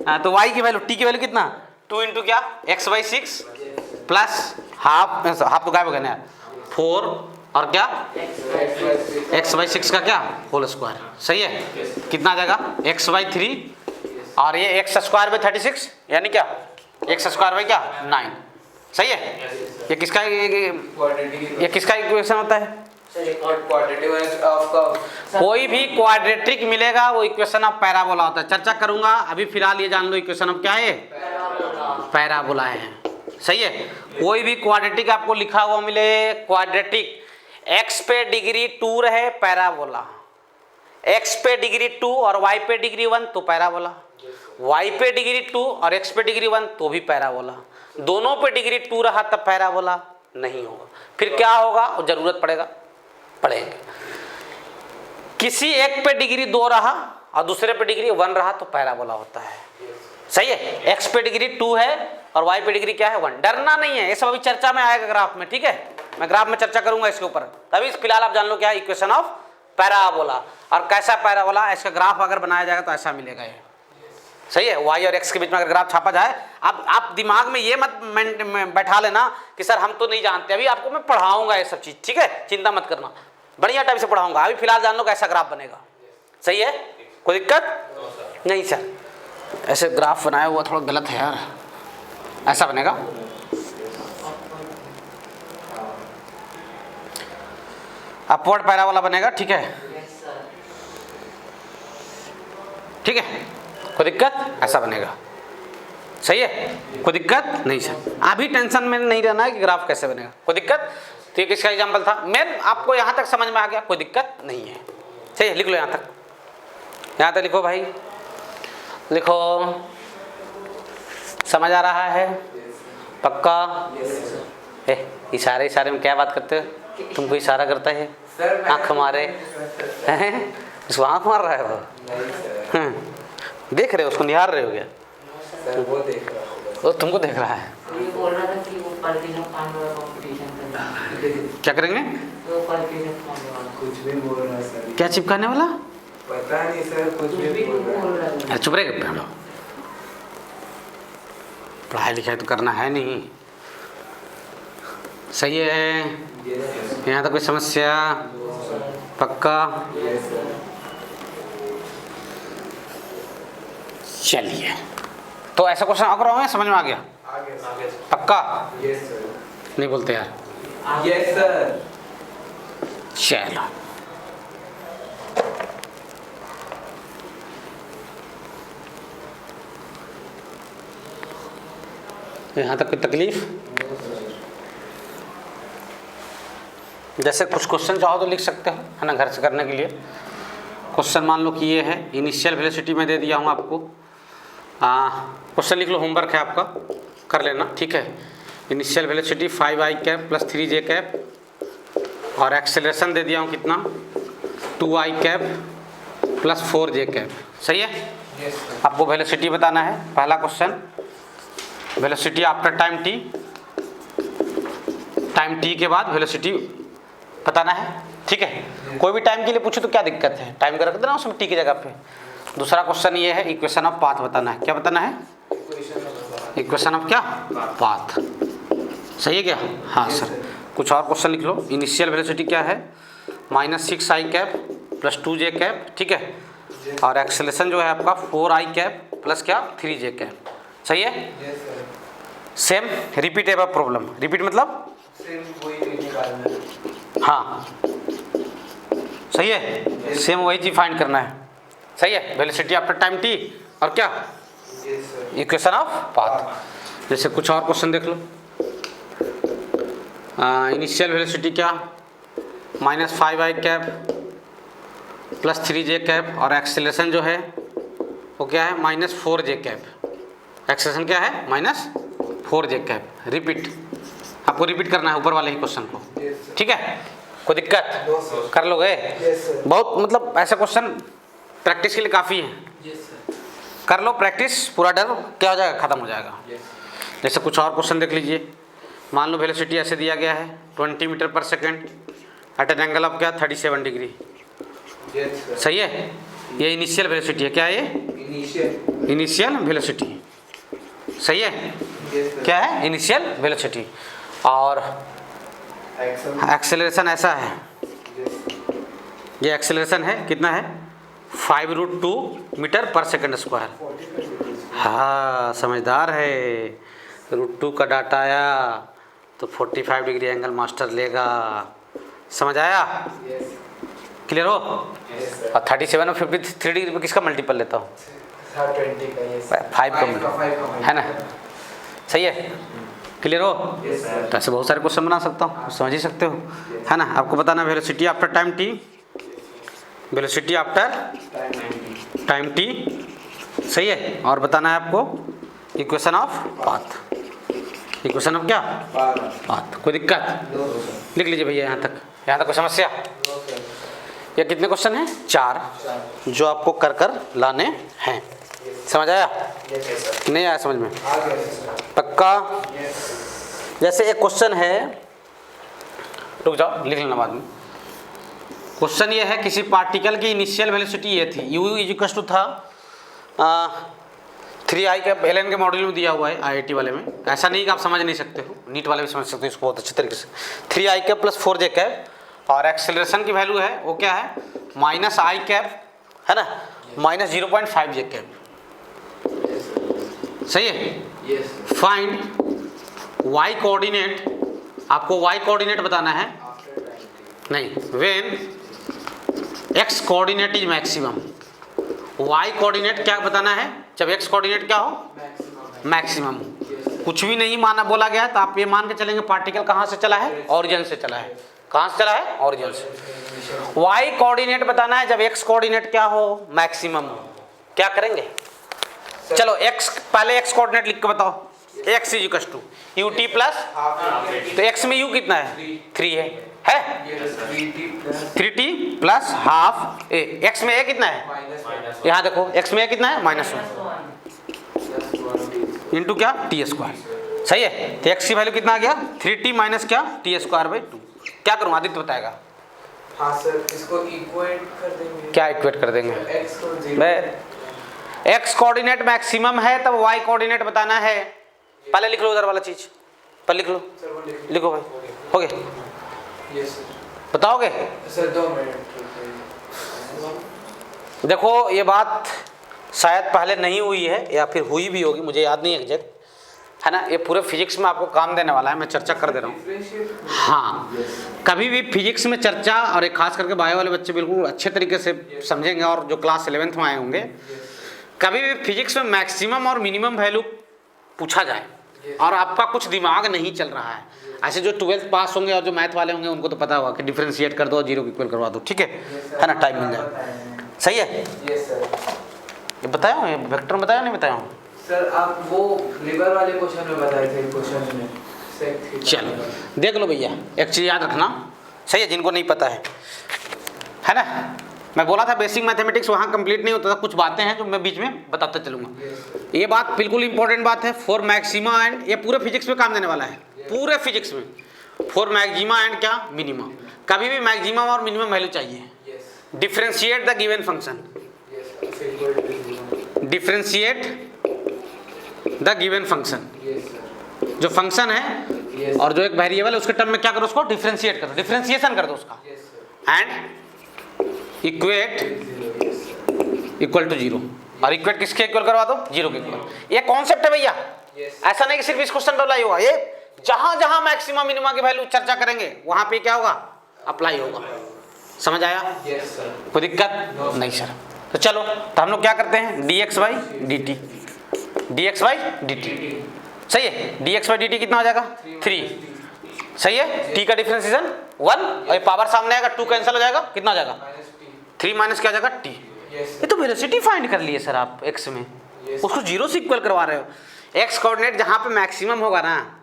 हाँ तो y की वैल्यू, टी की वैल्यू कितना 2 इंटू क्या x/6 प्लस हाफ, हाफ तो गायब हो गया ना यार, 4 और क्या x/6 का क्या होल स्क्वायर। सही है, कितना आ जाएगा x/3 और ये x स्क्वायर बाई 36 यानी क्या x स्क्वायर बाई क्या 9। सही है, ये किसका इक्वेशन होता है, कोई भी क्वाड्रेटिक मिलेगा वो इक्वेशन ऑफ पैराबोला होता है। चर्चा करूंगा, अभी फिलहाल ये जान लो इक्वेशन ऑफ क्या है, पैराबोला है। सही है, कोई भी क्वाड्रेटिक आपको लिखा हुआ मिले, क्वाड्रेटिक x पे डिग्री 2 रहे पैराबोला, x पे डिग्री 2 और y पे डिग्री 1 तो पैराबोला, y पे डिग्री 2 और x पे डिग्री 1 तो भी पैराबोला, दोनों पे डिग्री 2 रहा तब पैराबोला नहीं होगा। फिर क्या होगा, जरूरत पड़ेंगे, किसी एक पे डिग्री 2 रहा और दूसरे पे डिग्री 1 रहा तो पैराबोला होता है। सही है, x पे डिग्री 2 है और y पे डिग्री क्या है 1। डरना नहीं है, ये सब अभी चर्चा में आएगा ग्राफ में, ठीक है, मैं ग्राफ में चर्चा करूंगा इसके ऊपर, तभी फिलहाल आप जान लो क्या है इक्वेशन ऑफ पैराबोला। और कैसा पैराबोला, इसका ग्राफ अगर बनाया जाएगा तो ऐसा मिलेगा ये। सही है, y और x के बीच में अगर ग्राफ छापा जाए, अब आप दिमाग में ये मत बैठा लेना कि सर हम तो नहीं जानते, अभी आपको मैं पढ़ाऊंगा ये सब चीज, ठीक है, चिंता मत करना, बढ़िया टाइप से पढ़ाऊंगा, अभी फिलहाल जान लो कैसा ग्राफ बनेगा। सही है, कोई दिक्कत नहीं सर, ऐसे ग्राफ बनाया हुआ थोड़ा गलत है यार, ऐसा बनेगा। अपवर्ड पैराबोला बनेगा, ठीक है, ठीक है। कोई दिक्कत, ऐसा बनेगा। सही है, कोई दिक्कत नहीं सर। अभी टेंशन में नहीं रहना है कि ग्राफ कैसे बनेगा, कोई दिक्कत। तो ये किसका एग्जाम्पल था, मेन आपको यहाँ तक समझ में आ गया, कोई दिक्कत नहीं है। सही है, लिख लो यहाँ तक लिखो भाई, लिखो। समझ आ रहा है पक्का? इशारे में क्या बात करते हो, तुमको इशारा करता है, आँख मारे उसको आँख मार रहा है वो, देख रहे हो उसको, निहार रहे हो क्या? वो देख रहा है, वो तुमको देख रहा है। ये बोल रहा था कि वो पॉलिटिशियन फंड वाला कंपटीशन करना, क्या करेंगे? वो पॉलिटिशियन फंड वाला कुछ भी बोल रहा है सर, क्या चिपकाने वाला? पता नहीं सर, कुछ भी बोल रहा है। अरे चुप रहे, पढ़ाई लिखाई तो करना है नहीं। सही है, यहाँ तो कोई समस्या? पक्का? चलिए, तो ऐसा क्वेश्चन अगर हमें समझ में आ गया, आगे पक्का? यस सर, नहीं बोलते यार। Yes sir. चलो, यहाँ तक कोई तकलीफ? जैसे कुछ क्वेश्चन चाहो तो लिख सकते हो, है ना, घर से करने के लिए। क्वेश्चन मान लो कि ये है, इनिशियल वेलोसिटी में दे दिया हूँ आपको। क्वेश्चन लिख लो, होमवर्क है आपका, कर लेना, ठीक है। Initial velocity 5i cap plus 3j cap, और एक्सेलरेशन दे दिया हूँ कितना, 2i cap plus 4j cap. सही है, आपको वेलोसिटी बताना है। पहला question, velocity after time T के बाद वेलोसिटी बताना है, ठीक है। कोई भी टाइम के लिए पूछे तो क्या दिक्कत है, टाइम का रख देना उसमें टी की जगह पे। दूसरा क्वेश्चन ये है, इक्वेशन ऑफ पाथ बताना है। क्या बताना है? इक्वेशन ऑफ क्या? पाथ। सही है क्या? हाँ सर। कुछ और क्वेश्चन लिख लो। इनिशियल वेलोसिटी क्या है, -6i cap plus 2j cap, ठीक है। और एक्सेलरेशन जो है आपका 4i कैप प्लस क्या, 3j कैप। सही है, सेम रिपीटेबल प्रॉब्लम। रिपीट मतलब हाँ, सही है, सेम वही चीज फाइंड करना है। सही है, वेलोसिटी आफ्टर टाइम टी और क्या, इक्वेशन ऑफ पाथ। जैसे कुछ और क्वेश्चन देख लो। इनिशियल वेलोसिटी क्या, -5i cap plus 3j cap, और एक्सेलरेशन जो है वो क्या है, -4j कैप। एक्सेलरेशन क्या है, -4j कैप। रिपीट, आपको रिपीट करना है ऊपर वाले ही क्वेश्चन को, ठीक है। कोई दिक्कत, कर लोगे? बहुत मतलब ऐसे क्वेश्चन प्रैक्टिस के लिए काफ़ी है। कर लो प्रैक्टिस, पूरा डर क्या हो जाएगा, खत्म हो जाएगा। जैसे कुछ और क्वेश्चन देख लीजिए। मान लो वेलोसिटी ऐसे दिया गया है 20 मीटर पर second at an angle of क्या, 37 डिग्री। सही है, ये इनिशियल वेलोसिटी है। क्या है ये? Initial velocity. सही है, क्या है? Initial velocity. और एक्सेलरेशन ऐसा है, ये एक्सेलरेशन है कितना है, 5√2 मीटर पर सेकेंड स्क्वायर। हाँ समझदार है, √2 का डाटा आया तो 45 डिग्री एंगल मास्टर लेगा। समझ आया? क्लियर हो? और 37 और 53 डिग्री पर किसका मल्टीपल लेता हूँ? 5 का है ना। सही है, क्लियर हो? तो ऐसे बहुत सारे क्वेश्चन बना सकता हूँ, समझ ही सकते हो, है ना। आपको बताना velocity after time T, velocity after time T. सही है, और बताना है आपको equation of path. Equation of क्या? पाथ। कोई दिक्कत? लिख लीजिए भैया यहाँ तक कोई समस्या? ये कितने क्वेश्चन हैं? 4, जो आपको कर कर लाने हैं। समझ आया? नहीं आया समझ में? पक्का? जैसे एक क्वेश्चन है, रुक जाओ लिख लेना बाद में। क्वेश्चन ये है, किसी पार्टिकल की इनिशियल वेलोसिटी ये थी, u इक्वल टू था 3i का एलन के मॉड्यूल में दिया हुआ है IIT वाले में। ऐसा नहीं कि आप समझ नहीं सकते हो, नीट वाले भी समझ सकते हो इसको बहुत अच्छे तरीके से। 3i cap plus 4j cap, और एक्सेलरेशन की वैल्यू है वो क्या है, -i कैप, है ना, -0.5j कैप। सही है। फाइंड y कोऑर्डिनेट, आपको y कोऑर्डिनेट बताना है, नहीं, when x coordinate is maximum. y coordinate क्या बताना है, जब एक्स कोऑर्डिनेट क्या हो, मैक्सिमम। कुछ भी नहीं माना बोला गया तो आप ये मान के चलेंगे पार्टिकल कहाँ से चला है, ओरिजिन से चला है। कहाँ से चला है, ओरिजिन से। वाई कोऑर्डिनेट बताना है जब एक्स कोऑर्डिनेट क्या हो, मैक्सिमम हो। क्या करेंगे, चलो एक्स पहले एक्स कोऑर्डिनेट लिख के बताओ। X is equal to U T plus, तो एक्स में यू कितना है, 3 है 3t plus half A. X में ए कितना है, यहाँ देखो एक्स में ए कितना है, -1 इंटू क्या, टी स्क्वायर। सही है, तो एक्स की वैल्यू कितना आ गया, 3t माइनस क्या, टी स्क्वायर बाई 2। क्या करूँ, आदित्य बताएगा। हाँ सर, इसको इक्वेट कर देंगे। क्या इक्वेट कर देंगे, एक्स को 0, एक्स कोऑर्डिनेट मैक्सिमम है तब वाई कोऑर्डिनेट बताना है। पहले लिख लो उधर वाला चीज, पहले लिख लो, सर वो लिखो भाई, हो गया, यस सर। बताओगे। Sir 2 minute. देखो ये बात शायद पहले नहीं हुई है या फिर हुई भी होगी, मुझे याद नहीं है एग्जैक्ट, है ना। ये पूरे फिजिक्स में आपको काम देने वाला है, मैं चर्चा कर दे रहा हूँ। हाँ, कभी भी फिजिक्स में चर्चा, और एक खास करके बायो वाले बच्चे बिल्कुल अच्छे तरीके से समझेंगे, और जो क्लास 11th में आए होंगे, कभी भी फिजिक्स में मैक्सिमम और मिनिमम वैल्यू पूछा जाए और आपका कुछ दिमाग नहीं चल रहा है, ऐसे जो 12th पास होंगे और जो मैथ वाले होंगे उनको तो पता होगा कि डिफरेंशिएट कर दो, 0 को इक्वल करवा दो, ठीक है ना, टाइम मिल जाए। सही है, यस सर। ये बताया हूँ, ये वेक्टर बताया नहीं बताया हूँ। सर आप वो लिवर वाले क्वेश्चन में बताए थे, क्वेश्चन में सेक थीटा। चलो देख लो भैया, एक चीज़ याद रखना, सही है, जिनको नहीं पता है ना। मैं बोला था बेसिक मैथमेटिक्स वहाँ कंप्लीट नहीं होता था, कुछ बातें हैं जो मैं बीच में बताता चलूँगा। ये बात बिल्कुल इंपॉर्टेंट बात है, फॉर मैक्सिमा एंड, ये पूरे फिजिक्स में काम देने वाला है, पूरे फिजिक्स में। फॉर मैक्सिमा एंड क्या, मिनिमम, कभी भी मैक्सिमम और मिनिमम वैल्यू चाहिए। Differentiate the given function, differentiate the given function, जो फंक्शन है और जो एक वेरिएबल है उसके टर्म में क्या करो, उसको डिफरेंशिएट करो, डिफरेंशिएशन कर दो उसका, एंड इक्वेट इक्वल टू 0। और इक्वेट किसके इक्वल करवा दो, 0 के इक्वल। ये कॉन्सेप्ट है भैया, ऐसा नहीं कि सिर्फ इस क्वेश्चन पर अप्लाई होगा, ये जहां जहां मैक्सिमा मिनिमा की वैल्यू चर्चा करेंगे वहां पे क्या होगा, अप्लाई होगा। समझ आया, कोई दिक्कत नहीं सर। तो चलो, तो हम लोग क्या करते हैं, dx by dt, dx by dt, सही है। dx बाई dt कितना हो जाएगा, 3, सही है। t का डिफरेंशिएशन 1 और ये पावर सामने आएगा, 2 कैंसिल हो जाएगा, कितना हो जाएगा, 3 माइनस क्या हो जाएगा, t। ये तो वेलोसिटी फाइंड कर लिए सर आप x में, उसको 0 से इक्वल करवा रहे हो। x कोऑर्डिनेट जहां पे मैक्सिमम होगा ना,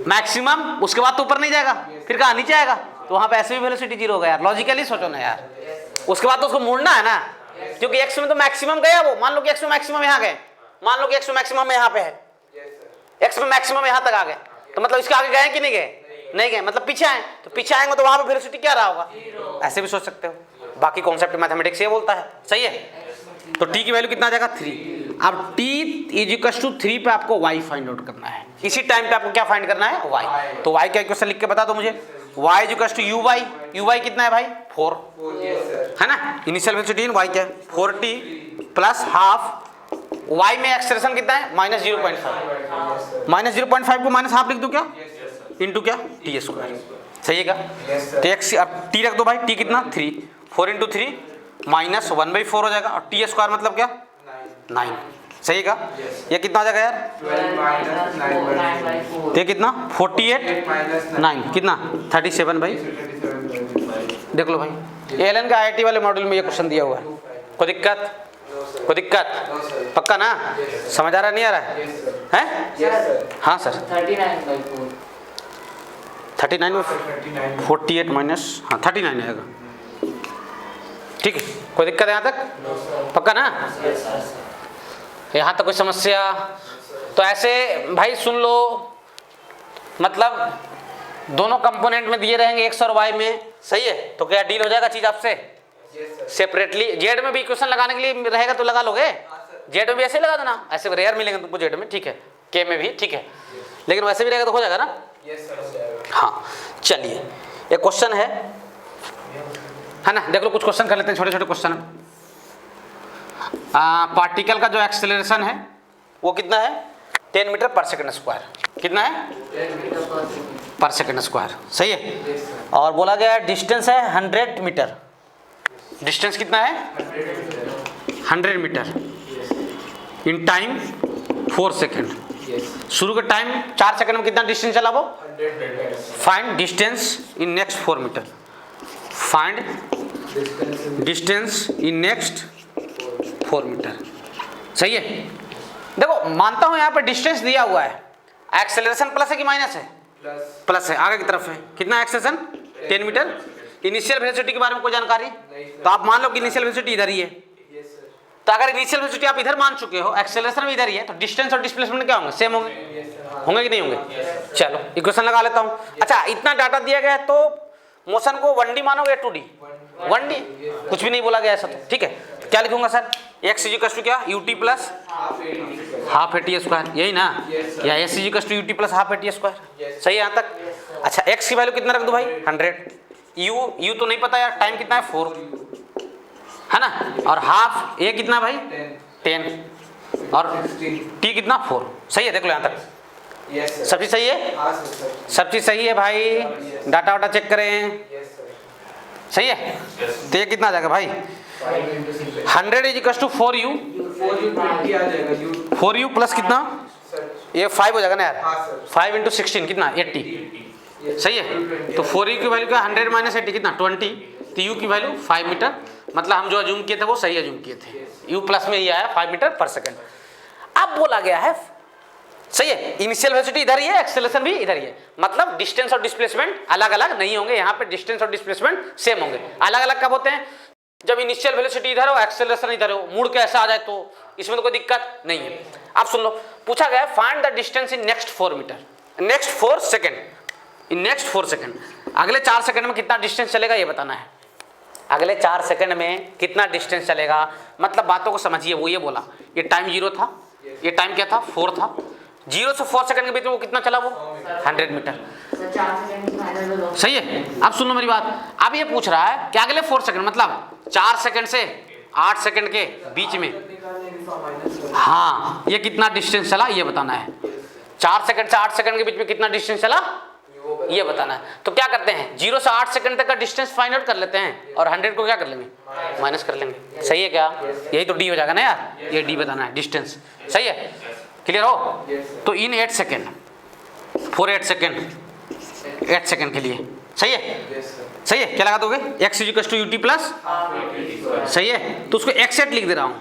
मैक्सिमम, उसके बाद तो ऊपर नहीं जाएगा, फिर कहाँ नीचे आएगा, तो वहां पे ऐसे भी वेलोसिटी 0 होगा यार, लॉजिकली सोचो ना यार। उसके बाद तो उसको मोड़ना है ना, क्योंकि x में तो मैक्सिमम गया वो, मान लो कि x में मैक्सिमम यहाँ गए, मान लो कि x में मैक्सिमम यहाँ पे है, x में मैक्सिमम यहाँ तक आ गए, तो मतलब इसके आगे गए कि नहीं गए, नहीं गए, मतलब पीछे आए, तो पीछे आएंगे तो वहां पे वेलोसिटी क्या रहा होगा, ऐसे भी सोच सकते हो। बाकी कॉन्सेप्ट मैथमेटिक्स ये बोलता है, सही है। तो t की वैल्यू कितना आ जाएगा, 3। अब t इज इक्वल टू 3 पे आपको y फाइंड आउट करना है, इसी टाइम पे आपको क्या फाइंड करना है, y। तो y का इक्वेशन लिख के बता दो मुझे, y is equal to uy कितना है भाई, 4, है ना। इनिशियल वेलोसिटी y क्या है, 4t प्लस हाफ, y में एक्सप्रेशन कितना है, -0.5, -0.5 को माइनस हाफ लिख दो क्या, इंटू क्या, t स्क्वायर, सही है क्या। तो x अब t रख दो भाई, t कितना, 3, 4 इंटू 3 -1/4 हो जाएगा, और t स्क्वायर मतलब क्या, 9, सही है क्या। ये कितना हो जाएगा यार, 12 ये कितना, 48 9 कितना, 37 भाई। देख लो भाई, एलन का IIT वाले मॉड्यूल में ये क्वेश्चन दिया हुआ है, कोई दिक्कत, कोई दिक्कत, पक्का ना, समझ आ रहा नहीं आ रहा है, हैं? हाँ सर, 39/4, 39 में 48 माइनस, हाँ 39 आएगा, ठीक है, कोई दिक्कत है यहाँ तक, पक्का ना, यहाँ तक कोई समस्या। तो ऐसे भाई सुन लो, मतलब दोनों कंपोनेंट में दिए रहेंगे x और y में, सही है। तो क्या डील हो जाएगा चीज आपसे सेपरेटली। जेड में भी इक्वेशन लगाने के लिए रहेगा तो लगा लोगे, जेड में भी ऐसे लगा देना, ऐसे रेयर मिलेंगे तुमको जेड में, ठीक है, के में भी, ठीक है, लेकिन वैसे भी रहेगा तो हो जाएगा ना। हाँ चलिए, एक क्वेश्चन है ना, देख लो कुछ क्वेश्चन कर लेते हैं, छोटे छोटे क्वेश्चन। पार्टिकल का जो एक्सेलरेशन है वो कितना है, 10 मीटर पर सेकंड स्क्वायर, कितना है, 10 मीटर पर सेकंड स्क्वायर, सही है। और बोला गया डिस्टेंस है 100 मीटर, डिस्टेंस कितना है, 100 meter, in time 4 second. Yes. शुरू के टाइम 4 सेकंड में कितना डिस्टेंस चला वो? 100 meters. Find distance in next 4 meter. Find Distance in distance in next 4 meter. सही है। देखो मानता हूं यहां पे डिस्टेंस दिया हुआ है, एक्सेलरेशन प्लस है कि माइनस है? plus प्लस है, आगे की तरफ है। कितना एक्सेलरेशन? 10 मीटर। इनिशियल वेलोसिटी के बारे में कोई जानकारी? नहीं सर। तो आप मान लो कि इनिशियल वेलोसिटी इधर ही है। yes sir. तो अगर इनिशियल वेलोसिटी आप इधर मान चुके हो, एक्सेलरेशन भी इधर ही है, तो डिस्टेंस और डिस्प्लेसमेंट क्या होंगे? सेम होंगे। Yes sir. हाँ. होंगे कि नहीं होंगे? चलो इक्वेशन लगा लेता हूं। अच्छा इतना डाटा दिया गया है तो मोशन को 1D मानोगे या 2D? 1D। कुछ भी नहीं बोला गया ऐसा तो ठीक है। क्या लिखूंगा सर? x इक्वल टू क्या? ut plus half AT. Half AT square, यही ना? Yes, sir. या s equal to ut plus half AT square. Yes. सही है यहाँ तक? अच्छा x की वैल्यू कितना रख दूं भाई? 100। u तो नहीं पता यार, टाइम कितना है? 4 है ना? और हाफ a कितना भाई? 10 और 16. t कितना? 4। सही है, देख लो यहाँ तक Yes sir. सब चीज सही है। हाँ सर. सब चीज सही है भाई। डाटा वाटा चेक करें। Yes sir. सही है। तो ये कितना आ जाएगा भाई? 5 into 6. 100 is equal to 4u। 4u 20 आ जाएगा. U 4u प्लस कितना? sir. ये 5 हो जाएगा ना यार? हाँ सर. 5 इंटू 16 कितना? 80। Yes. सही है। तो 4u की वैल्यू क्या? 100 माइनस 80 कितना? 20। तो u की वैल्यू 5 मीटर। मतलब हम जो अज्यूम किए थे वो सही अज्यूम किए थे। u प्लस में ये आया 5 मीटर पर सेकंड। अब बोला गया है सही है, इनिशियल वेलोसिटी इधर ही है, एक्सेलरेशन भी इधर ही है, मतलब डिस्टेंस और डिस्प्लेसमेंट अलग अलग नहीं होंगे। यहाँ पे डिस्टेंस और डिस्प्लेसमेंट सेम होंगे। अलग अलग कब होते हैं? जब इनिशियल वेलोसिटी इधर हो, एक्सेलरेशन इधर हो, मुड़ के ऐसा आ जाए तो इसमें तो कोई दिक्कत नहीं है। अब सुन लो, पूछा गया find the distance in next 4 meter, next 4 second, in next 4 second. अगले 4 सेकेंड में कितना डिस्टेंस चलेगा ये बताना है। अगले 4 सेकेंड में कितना डिस्टेंस चलेगा, मतलब बातों को समझिए। वो ये बोला ये टाइम 0 था, ये टाइम क्या था? 4 था। 0 से 4 सेकंड के बीच में वो कितना चला? वो 100 मीटर। सर 4 सेकंड की फाइनल वेलोसिटी। सही है। अब सुन लो मेरी बात। अब ये पूछ रहा है कि अगले 4 सेकंड मतलब 4 सेकंड से 8 सेकंड के बीच में, हाँ, ये कितना डिस्टेंस चला ये बताना है। 4 सेकंड से 8 सेकंड के बीच में कितना डिस्टेंस चला ये बताना है। तो क्या करते हैं, 0 से 8 सेकंड तक का डिस्टेंस फाइंड आउट कर लेते हैं और 100 को क्या कर लेंगे? माइनस कर लेंगे। सही है क्या? यही तो डी हो जाएगा ना यार, ये डी बताना है डिस्टेंस। सही है, क्लियर हो? तो इन 8 सेकंड, फॉर 8 सेकंड, 8 सेकंड के लिए। सही है, सही है। क्या लगा दोगे? x is equal to ut plus, सही है, तो उसको x8 लिख दे रहा हूँ।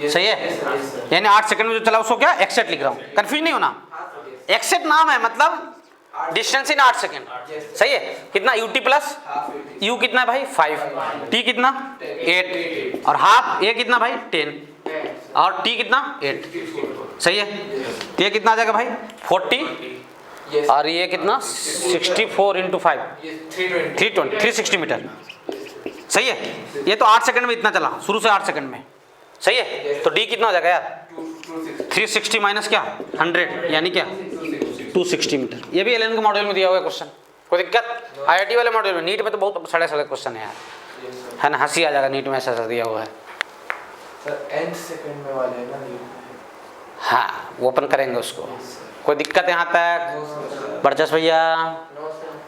सही है, यानी 8 सेकंड में जो चला उसको क्या x8 लिख रहा हूँ। कंफ्यूज नहीं होना, x8 नाम है, मतलब डिस्टेंस इन 8 सेकंड। सही है, कितना ut प्लस, u कितना भाई 5, t कितना 8 और हाफ a कितना भाई 10 और t कितना 8। सही है, तो ये कितना आ जाएगा भाई 40 और ये कितना 64 इंटू 5 360 मीटर। सही है, ये तो 8 सेकंड में इतना चला, शुरू से 8 सेकंड में। सही है, तो d कितना हो जाएगा यार 360 माइनस क्या 100 यानी क्या 260 मीटर। ये भी एलएन के मॉडल में दिया हुआ है क्वेश्चन, कोई दिक्कत? आईआईटी वाले मॉडल में, नीट में तो बहुत सड़े सड़े क्वेश्चन है यार, है ना, हंसी आ जाएगा नीट में ऐसा दिया हुआ है। सर एंड सेकंड में वाले ना ये। हाँ, वो ओपन करेंगे उसको। कोई दिक्कत यहाँ तक? बरजस भैया,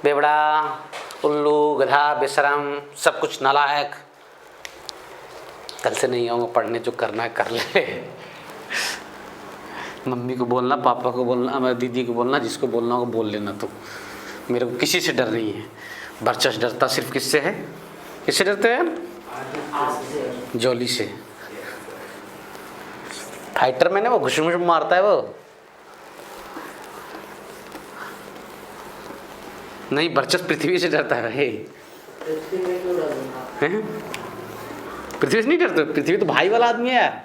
बेवड़ा, उल्लू, गधा, बेशरम, सब कुछ नालायक। कल से नहीं आऊँगा पढ़ने, जो करना है कर ले। मम्मी को बोलना, पापा को बोलना, मैं दीदी को बोलना, जिसको बोलना होगा बोल लेना। तो मेरे को किसी से डर नहीं है। बरचस डरता सिर्फ किससे है? किससे डरते हैं? जॉली से। फाइटर में ना वो घुसुम घुसुम मारता है वो। नहीं, बरचस पृथ्वी से डरता है भाई। पृथ्वी से नहीं डरते? पृथ्वी तो भाई वाला आदमी है यार।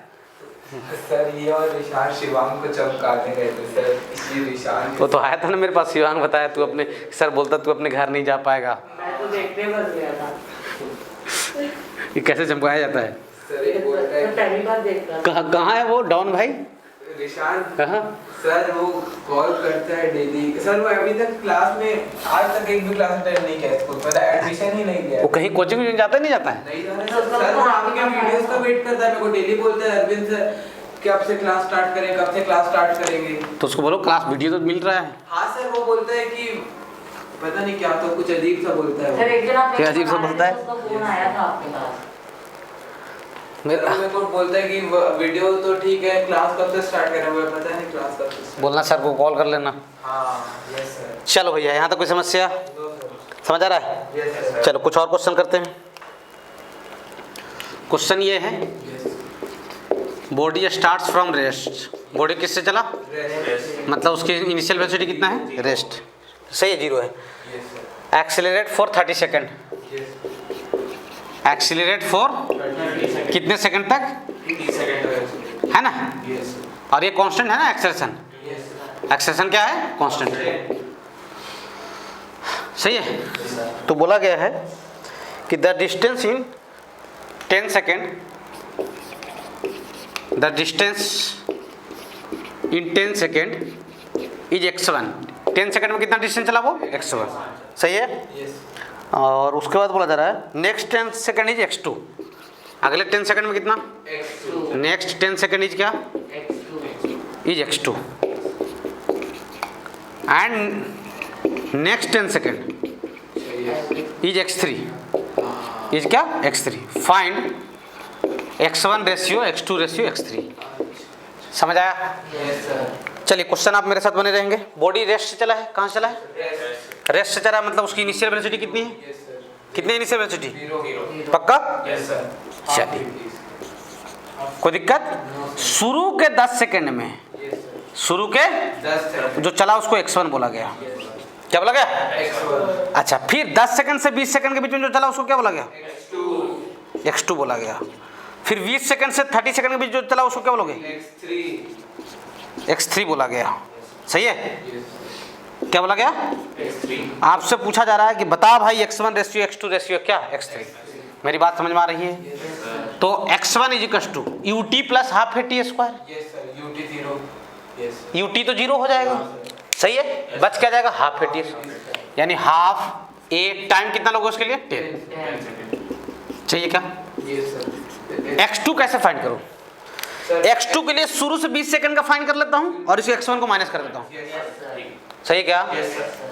सर ये और रिशान शिवांग को चमकाने गए थे सर, इसी रिशान वो तो आया था ना मेरे पास, शिवांग बताया तू अपने, सर बोलता तू अपने घर नहीं जा पाएगा। मैं तो देखने बस गया था। ये कैसे चमकाया जाता है? सर ये बोलता है पहली बार देख रहा। कहाँ है वो डॉन भाई? रिशान कहाँ? सर वो कॉल करता है डेली। सर वो अभी तक क्लास में, आज तक एक भी क्लास अटेंड नहीं किया, स्कूल में एडमिशन ही नहीं लिया। वो कहीं कोचिंग में जाता नहीं जाता है? नहीं जा रहा है सर, वो आपके वीडियोस का वेट करता है, मेरे को डेली बोलता है अरविंद सर कि कब से क्लास स्टार्ट करें, कब से क्लास स्टार्ट करेंगे। तो उसको बोलो क्लास वीडियो तो मिल रहा है। हाँ सर, वो बोलता है कि पता नहीं क्या, तो कुछ अजीब सा बोलता है सर वो। एक दिन आप क्या अजीब सा बोलता है? उसका फोन आया था आपके पास। मेरे को बोलता है कि वीडियो तो ठीक है, क्लास कब से स्टार्ट करें, वो पता नहीं क्लास कब से। बोलना सर को कॉल कर लेना। हाँ यस सर। चलो भैया, यहाँ तक कोई समस्या समझ आ रहा है? Yes sir. चलो कुछ और क्वेश्चन करते हैं। क्वेश्चन ये है, body starts from rest. Body किससे चला? मतलब उसकी इनिशियल वेलोसिटी कितना है? रेस्ट। सही है, 0 है। Accelerate for 30 second. Accelerate for कितने सेकंड तक? 30 सेकंड है ना? यस और ये कांस्टेंट है ना एक्सेलरेशन? एक्सेलरेशन क्या है? कांस्टेंट। सही है। तो बोला गया है कि the distance in 10 second, the distance in 10 second is x1। 10 second में कितना डिस्टेंस चला वो? x1। सही है। यस। और उसके बाद बोला जा रहा है नेक्स्ट 10 सेकेंड इज x2। अगले 10 सेकेंड में कितना? x2। नेक्स्ट 10 सेकेंड इज क्या? Is x2। And next 10 second is x3। Is क्या? x3। Find x1 ratio x2 ratio x3। समझ आया? Yes sir. चलिए क्वेश्चन आप मेरे साथ बने रहेंगे। बॉडी रेस्ट से चला है, कहाँ से चला है? रेस्ट से चला, मतलब उसकी इनिशियल वेलोसिटी कितनी है? Yes sir. कितनी इनिशियल वेलोसिटी? 0 पक्का? Yes sir. चलिए, कोई दिक्कत? शुरू के 10 सेकेंड में, यस सर। शुरू के 10 सेकंड जो चला उसको x1 बोला गया। क्या बोला गया? x1 अच्छा, फिर 10 सेकंड से 20 सेकंड के बीच में जो चला उसको क्या बोला गया? x2 x2 बोला गया। फिर 20 सेकंड से 30 सेकंड के बीच जो चला उसको क्या बोलोगे? x3 x3 बोला गया। सही है। यस क्या बोला गया? x3 आपसे पूछा जा रहा है कि बता भाई x1 रेशियो x2 रेशियो क्या? x3। मेरी बात समझ में आ रही है? तो x1 is equal to ut plus half A T square. Yes sir. ut 0 yes ut तो 0 हो जाएगा। सही है। बच क्या जाएगा? हाफ ए टी, यानी हाफ ए टाइम कितना लोगे उसके लिए? 10 चाहिए क्या? Yes sir. x2 कैसे फाइंड करूं? x2 के लिए शुरू से 20 सेकंड का फाइंड कर लेता हूं और इसे x1 को माइनस कर देता हूं। सही है क्या?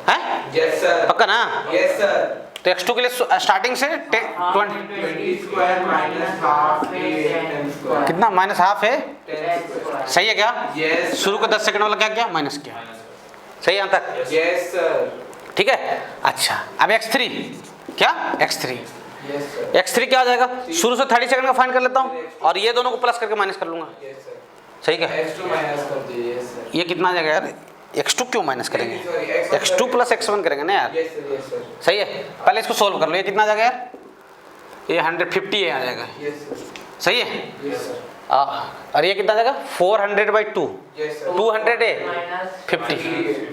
है? Yes sir. पक्का ना? Yes sir. तो x2 के लिए स्टार्टिंग से 20 20 स्क्वायर माइनस हाफ ए 10 स्क्वायर कितना? माइनस हाफ है। 10 स्क्वायर। सही है क्या? यस शुरू को 10 सेकंड वाला क्या किया? माइनस किया। सही है यहाँ तक? Yes sir. ठीक है। अच्छा, अब x3 क्या? x3 yes sir. x3 क्या आ जाएगा? शुरू से 30 सेकंड का फाइंड कर लेता हूँ और ये दोनों को प्लस करके माइनस कर लूंगा। Yes sir. सही क्या? x2 माइनस कर दीजिए। Yes sir. ये कितना आ जाएगा यार? x2 क्यों माइनस करेंगे? Sorry, x2 प्लस x1 करेंगे ना यार। Yes sir. Yes sir. सही है। पहले इसको सोल्व कर लो। ये कितना आ जाएगा यार? ये 150 आ जाएगा। Yes sir. सही है। Yes sir. और ये कितना आ जाएगा? 400/2। Yes sir. 200 है 50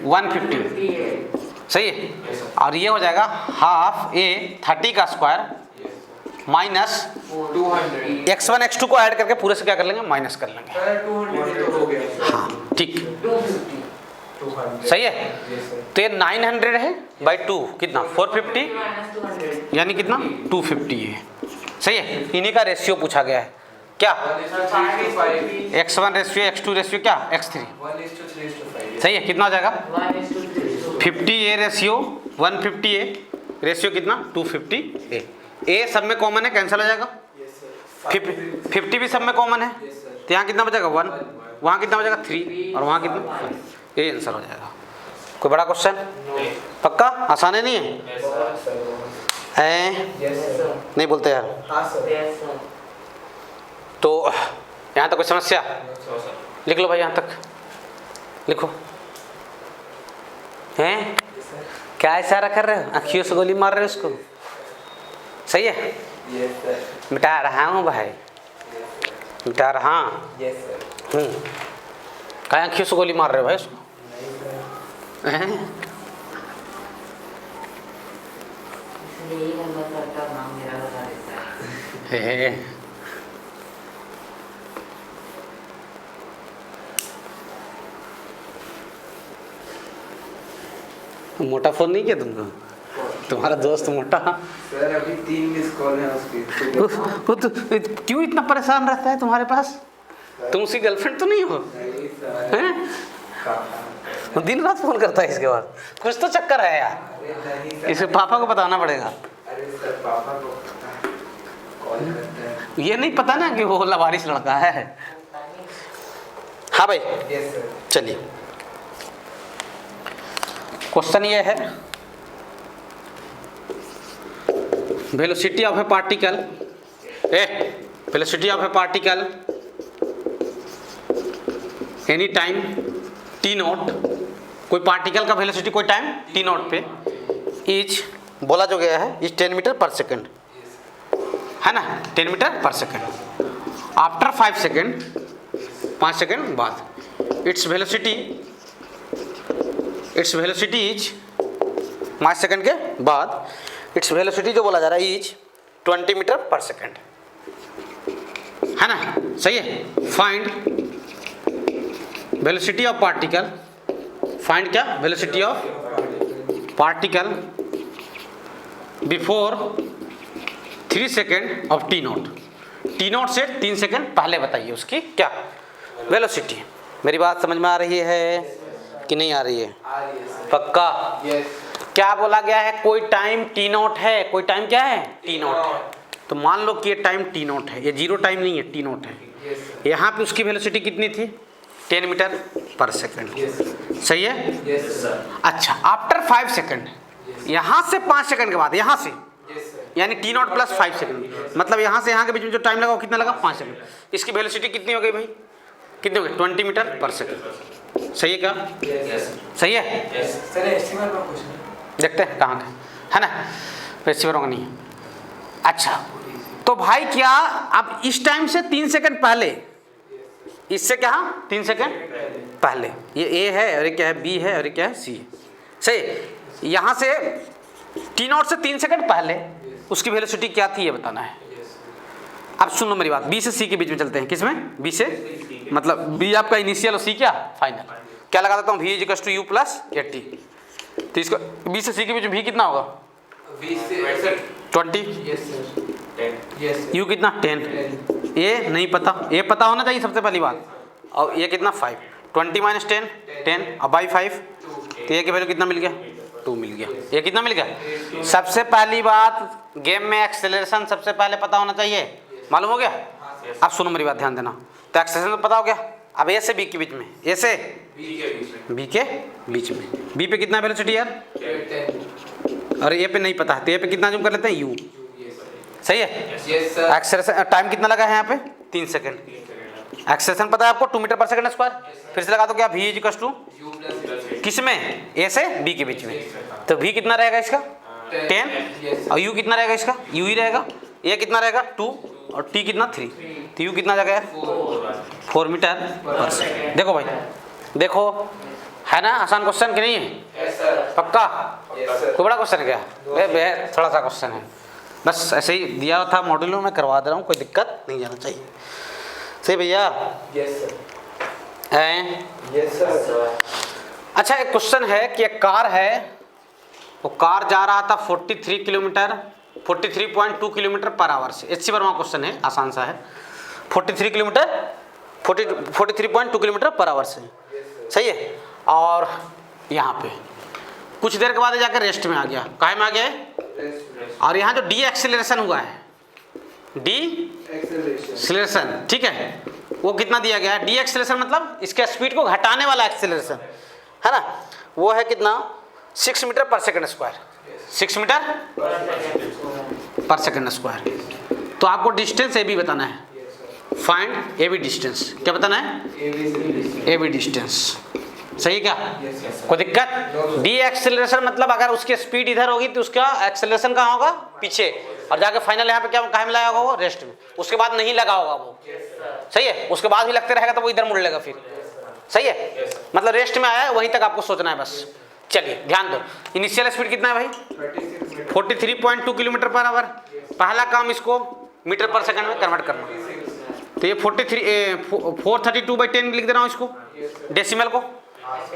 150। सही है। और ये हो जाएगा हाफ ए 30 का स्क्वायर माइनस 200 x1 x2 को ऐड करके पूरे से क्या कर लेंगे? माइनस कर लेंगे। सर 200 तो हो गया। हाँ ठीक। 200 सही है। Yes sir. तो ये 900 है बाई 2 कितना? 450 यानी कितना? 250 है। सही है। इन्हीं का रेशियो पूछा गया है। क्या? 1:3:5 x1 रेशियो x2 रेशियो क्या? x3। 1:3:5 सही है। कितना हो जाएगा? 50 ए रेशियो 150 ए रेशियो कितना? 250 ए। ए सब में कॉमन है, कैंसिल हो जाएगा। Yes sir. 50 भी सब में कॉमन है, यस सर। तो यहाँ कितना बचेगा? 1। वहाँ कितना बचेगा? 3 और वहाँ कितना? 5। ये आंसर हो जाएगा। कोई बड़ा क्वेश्चन? पक्का? आसान है नहीं है? बहुत सर। हैं? Yes sir. नहीं बोलते यार। हाँ सर। तो यहाँ तक कोई समस्या? लिख लो भाई, यहाँ तक लिखो। हैं? क्या इशारा कर रहे हो? आँखियों से गोली मार रहे हो उसको? सही है। Yes sir. मिटा रहा हूँ भाई, मिटा रहा। Yes sir. क्या आँखियों से गोली मार रहे हो भाई उसको? हैं? इसलिए यही नंबर करता नाम मेरा बता देता है। हे। मोटा फोन नहीं किया तुमको? तुम्हारा दोस्त मोटा सर अभी 3 मिस कॉल है उसकी। वो तो क्यों इतना परेशान रहता है तुम्हारे पास? तुम उसकी गर्लफ्रेंड तो नहीं हो? नहीं सर। हैं? काका। वो दिन रात फोन करता है इसके बाद। कुछ तो चक्कर है यार। अरे नहीं सर। इसके पापा को बताना पड़ेगा। अरे सर पापा को कॉल करते हैं। ये नहीं पता ना कि वो लवारिस लड़का है। हाँ भाई यस सर। चलिए, क्वेश्चन ये है, velocity of A particle, velocity of A particle any time T not, कोई पार्टिकल का वेलोसिटी कोई टाइम टी नॉट पे इज, बोला जो गया है, इज 10 मीटर पर सेकेंड, है ना, 10 मीटर पर सेकेंड। आफ्टर 5 सेकेंड, 5 सेकेंड बाद इट्स वेलोसिटी इज 5 सेकेंड के बाद इट्स वेलोसिटी जो बोला जा रहा है इज 20 मीटर पर सेकेंड, है ना, सही है। Find velocity of particle, find क्या, velocity of particle before 3 second of T not, T not से 3 सेकेंड पहले बताइए उसकी क्या वेलोसिटी। मेरी बात समझ में आ रही है कि नहीं आ रही है? आ रही है सर। पक्का? यस। क्या बोला गया है, कोई टाइम टी नॉट है, कोई टाइम क्या है टी नॉट है, तो मान लो कि ये टाइम टी नॉट है, ये जीरो टाइम नहीं है, टी नॉट है। Yes sir. यहाँ पे उसकी वेलोसिटी कितनी थी, 10 मीटर पर सेकेंड, यस सही है। Yes sir. अच्छा, आफ्टर 5 सेकेंड, यहाँ से 5 सेकेंड के बाद, यहाँ से यस सर। यानी टी नॉट प्लस 5 सेकेंड, मतलब यहाँ से यहाँ के बीच में जो टाइम लगा वो कितना लगा, 5 सेकेंड। इसकी वेलोसिटी कितनी हो गई भाई, कितनी हो गई, 20 मीटर पर सेकेंड, सही है क्या, यस सही है। सर एस्टिमेट का क्वेश्चन देखते हैं कहाँ का है ना, पेशेवरों का नहीं है। अच्छा, तो भाई क्या अब इस टाइम से 3 सेकंड पहले, इससे क्या 3 सेकंड पहले, ये ए है और ये क्या है, बी है और ये क्या है, सी है, सही। यहाँ से टी नॉट से 3 सेकंड पहले उसकी वेलोसिटी क्या थी ये बताना है। अब सुन लो मेरी बात, बी से सी के बीच में चलते हैं, किसमें, बी से, मतलब बी आपका इनिशियल और सी क्या फाइनल। क्या लगा देता हूँ, V is two U plus A T, तो इसको बी से सी के बीच में भी कितना होगा, 20, यस सर। यस यू कितना 10, ए नहीं पता, ए पता होना चाहिए सबसे पहली बात, और ये कितना 5, 20 माइनस 10 10, और बाई 5, तो ये की वैल्यू कितना मिल गया, 2 मिल गया। ये कितना मिल गया, सबसे पहली बात गेम में एक्सेलरेशन सबसे पहले पता होना चाहिए, मालूम हो गया। अब सुनो मेरी बात ध्यान देना, तो एक्सेलरेशन पता हो गया। अब ए से बी के बीच में, ए से बी के बीच में, बी पे कितना वेलोसिटी यार, और ए पे नहीं पता है, तो ए पे कितना जूम कर लेते हैं, यू, सही है। Yes sir. एक्सेलरेशन टाइम कितना लगा है यहाँ पे, 3 सेकंड। एक्सेलरेशन पता है आपको 2 मीटर पर सेकंड स्क्वायर, फिर से लगा दो क्या, वी इज इक्वल टू किस में, ए से बी के बीच में, तो वी कितना रहेगा इसका 10, और यू कितना रहेगा इसका, यू ही रहेगा, ए कितना रहेगा 2, और टी कितना 3, तो यू कितना जगह है 4 मीटर पर सेकंड। देखो भाई, देखो है ना, आसान क्वेश्चन कि नहीं है, यस सर। पक्का, यस सर। कोई बड़ा क्वेश्चन है क्या, थोड़ा सा क्वेश्चन है, बस ऐसे ही दिया था मॉड्यूल में, मैं करवा दे रहा हूँ, कोई दिक्कत नहीं जाना चाहिए, सही भैया यस सर। हैं। Yes sir. अच्छा, एक क्वेश्चन है कि एक कार है, वो कार जा रहा था 43 किलोमीटर 43.2 किलोमीटर पर आवर से, एच सी वर्मा क्वेश्चन है, आसान सा है, 43 किलोमीटर 43.2 किलोमीटर पर आवर से, सही है। और यहाँ पे कुछ देर के बाद जाकर रेस्ट में आ गया, काहे में आ गया है, और यहाँ जो डी एक्सेलरेशन हुआ है, डी एक्सेलरेशन, ठीक है, वो कितना दिया गया है, डी एक्सेलरेशन मतलब इसके स्पीड को घटाने वाला एक्सेलरेशन है ना, वो है कितना 6 मीटर पर सेकंड स्क्वायर, 6 मीटर पर सेकंड स्क्वायर। तो आपको डिस्टेंस ए बी बताना है, फाइंड ए बी डिस्टेंस, क्या बताना है, ए बी डिस्टेंस, सही है क्या, कोई दिक्कत। डी एक्सेलरेशन मतलब अगर उसकी स्पीड इधर होगी तो उसका एक्सेलरेशन कहाँ होगा, पीछे, और जाके फाइनल यहाँ पे क्या कहाँ में लगा होगा, वो रेस्ट में, उसके बाद नहीं लगा होगा वो, सही है, उसके बाद भी लगते रहेगा तो वो इधर मुड़ लेगा फिर, सही है, मतलब रेस्ट में आया है वहीं तक आपको सोचना है बस। चलिए ध्यान दो, इनिशियल स्पीड कितना है भाई 43.2 किलोमीटर पर आवर, पहला काम इसको मीटर पर सेकंड में कन्वर्ट करना, तो ये 432/10 लिख दे रहा हूँ इसको डेसिमल को,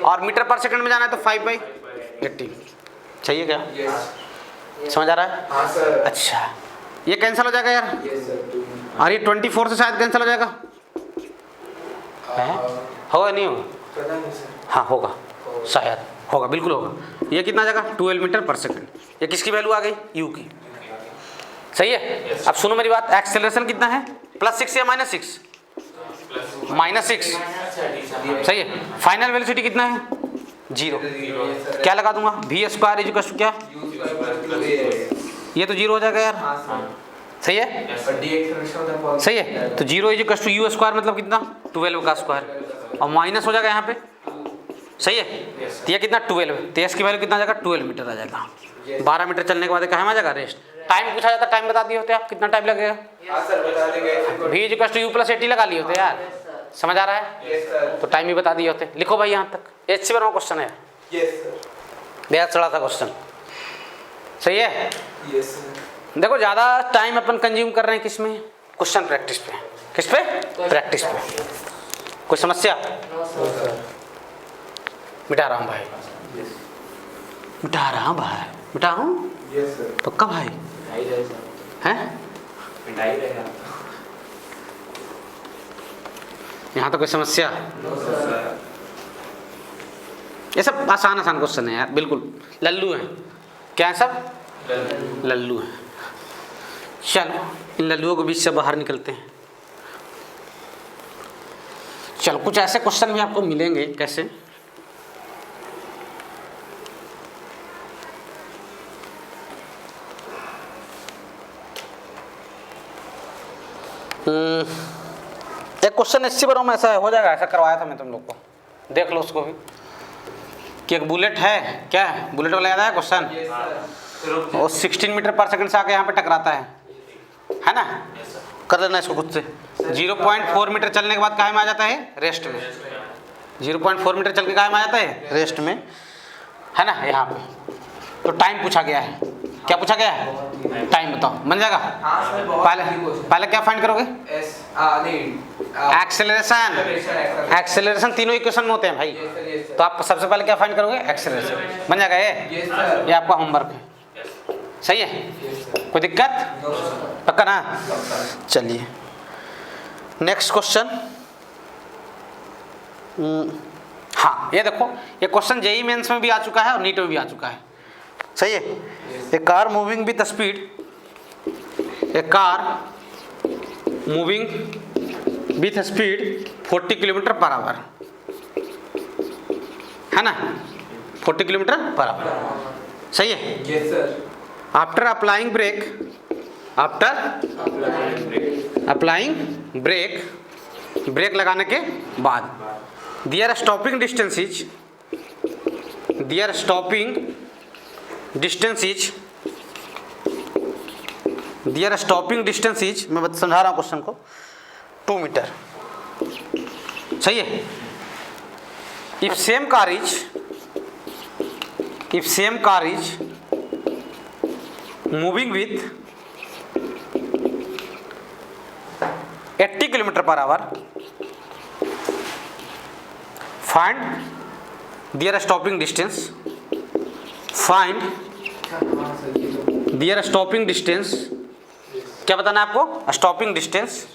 और मीटर पर सेकंड में जाना है तो 5/18, सही है क्या, समझ आ रहा है। हाँ सर। अच्छा, ये कैंसिल हो जाएगा यार, यस सर। और ये 24 से शायद कैंसिल हो जाएगा, होगा नहीं होगा, पता नहीं सर। हाँ होगा, शायद होगा, बिल्कुल होगा। ये कितना आ जाएगा 12 मीटर पर सेकंड, ये किसकी वैल्यू आ गई, यू की, सही है। अब सुनो मेरी बात, एक्सेलरेशन कितना है, +6 या -6? -6। सही है। फाइनल वेलोसिटी कितना है, 0। क्या लगा दूंगा, v square is equal to क्या, ये तो 0 हो जाएगा यार। सही है, सही है। तो 0 is equal to u square मतलब कितना, 12 का स्क्वायर, और माइनस हो जाएगा यहाँ पे। सही है, तो ये कितना 12, तो इसकी वैल्यू कितना आ जाएगा, 12 मीटर आ जाएगा। 12 मीटर चलने के बाद कहाँ में आ जाएगा, रेस्ट। टाइम पूछा जाता, टाइम बता दिए होते आप, कितना टाइम लगेगा। v is equal to u + 80 लगा लिए होते यार, समझ आ रहा है। तो टाइम भी बता दिए होते। लिखो भाई यहाँ तक, एच सी क्वेश्चन है, बेहद सड़ा था क्वेश्चन। सही है। देखो ज़्यादा टाइम अपन कंज्यूम कर रहे हैं किस में, क्वेश्चन प्रैक्टिस पे। किस पे, प्रैक्टिस पे। कोई समस्या, मिटा रहा हूँ भाई, मिटा रहा हूँ भाई, मिटा हूँ पक्का भाई हैं। यहाँ तो कोई समस्या, ये सब आसान आसान क्वेश्चन है यार, बिल्कुल लल्लू हैं। क्या है सब, लल्लू हैं। चलो इन लल्लुओं के बीच से बाहर निकलते हैं। चलो कुछ ऐसे क्वेश्चन भी आपको मिलेंगे, कैसे, एक क्वेश्चन एससी बनो में ऐसा हो जाएगा, ऐसा करवाया था मैं तुम लोग को, देख लो उसको भी, कि एक बुलेट है, क्या है, बुलेट वाला याद है क्वेश्चन, और 16 मीटर पर सेकंड से आके यहाँ पे टकराता है ना। कर लेना इसको खुद से। 0.4 मीटर चलने के बाद कहाँ में आ जाता है, रेस्ट में। 0.4 मीटर चल के कहाँ में आ जाता है, रेस्ट में, है ना, यहाँ पे। तो टाइम पूछा गया है, क्या पूछा गया है, टाइम बताओ, बन जाएगा। पहले क्या फाइंड करोगे, एक्सेलरेशन। एक्सेलरेशन तीनों इक्वेशन में होते हैं भाई, तो आप सबसे पहले क्या फाइंड करोगे, एक्सेलरेशन। बन जाएगा ये आपका होमवर्क है। सही है, कोई दिक्कत, पक्का ना। चलिए नेक्स्ट क्वेश्चन। हाँ ये देखो, ये क्वेश्चन जेईई मेंस में भी आ चुका है और नीट में भी आ चुका है। सही है। A car moving with speed, a car moving with speed 40 kilometre per hour, है ना, 40 किलोमीटर पर आवर। सही है। Yes sir. After applying brake, after applying brake, brake लगाने के बाद, their stopping distance is, their stopping distance is, their stopping distance is, मैं समझा रहा हूँ क्वेश्चन को, 2 मीटर। सही है। If same car is, if same car is moving with 80 kilometer per hour, find their stopping distance, find their stopping distance. क्या बताना है आपको, स्टॉपिंग डिस्टेंस।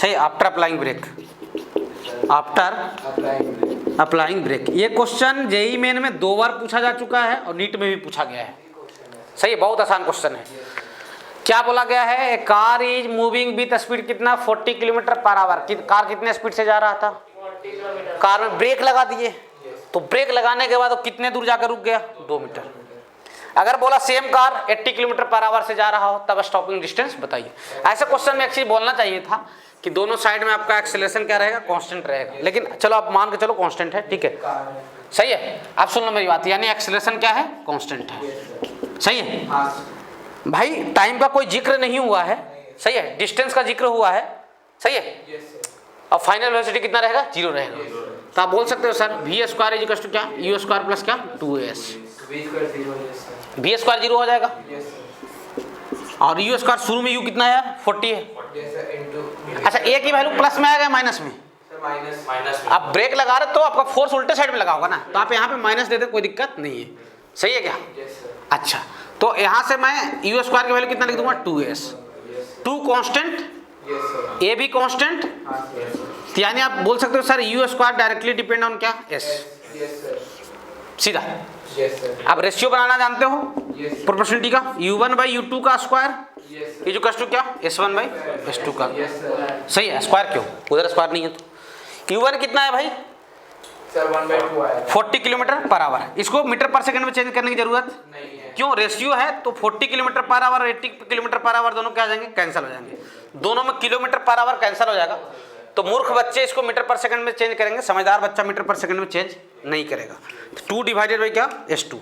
सही, after applying brake, after applying brake. ये question JEE main में 2 बार पूछा जा चुका है और नीट में भी पूछा गया है। सही है, बहुत आसान क्वेश्चन है। क्या बोला गया है, car is moving with speed कितना, 40 किलोमीटर पर आवर। कार कितने स्पीड से जा रहा था, कार में ब्रेक लगा दिए, तो ब्रेक लगाने के बाद वो कितने दूर जाकर रुक गया, 2 मीटर। अगर बोला same car 80 kilometer per our से जा रहा हो, तब स्टॉपिंग डिस्टेंस बताइए। ऐसे क्वेश्चन में एक्चुअली बोलना चाहिए था कि दोनों साइड में आपका एक्सेलरेशन क्या रहेगा, कांस्टेंट रहेगा, लेकिन चलो आप मान के चलो कांस्टेंट है, ठीक है। सही है। आप सुन लो मेरी बात, यानी एक्सेलरेशन क्या है, कांस्टेंट है। सही है भाई, टाइम का कोई जिक्र नहीं हुआ है। सही है, डिस्टेंस का जिक्र हुआ है। सही है। और फाइनल वेलोसिटी कितना रहेगा, 0 रहेगा। तो आप बोल सकते हो sir v square is equal to क्या, u स्क्वायर प्लस क्या, 2s। v स्क्वायर 0 हो जाएगा, और u स्क्वायर शुरू में u कितना है, 40 है। अच्छा, a की वैल्यू प्लस में आएगा माइनस में, माइनस। आप ब्रेक लगा रहे तो आपका फोर्स उल्टे साइड में लगा होगा ना, तो आप यहाँ पे माइनस दे दे, कोई दिक्कत नहीं है। सही है क्या। अच्छा, तो यहाँ से मैं u स्क्वायर की वैल्यू कितना लिख दूंगा, 2s। 2 कांस्टेंट, a भी कांस्टेंट, यानी आप बोल सकते हो sir u square directly depend on क्या, s। सीधा। Yes sir. अब रेशियो बनाना जानते हो यस प्रोपोर्शनलिटी का, u1/u2 का square yes is equal to क्या, s1/s2 का। Yes sir. सही है, स्क्वायर क्यों, उधर स्क्वायर नहीं है तो। u1 कितना है भाई, सर 1/2 आया 40 किलोमीटर पर आवर। इसको मीटर पर सेकंड में चेंज करने की जरूरत नहीं है। क्यों, रेशियो है तो 40 kilometre per our 80 kilometer per our दोनों क्या आ जाएंगे, कैंसिल हो जाएंगे, दोनों में किलोमीटर पर आवर कैंसिल हो जाएगा। तो मूर्ख बच्चे इसको मीटर पर सेकंड में चेंज करेंगे, समझदार बच्चा मीटर पर सेकंड में चेंज नहीं करेगा। 2 डिवाइडेड बाई क्या, s2।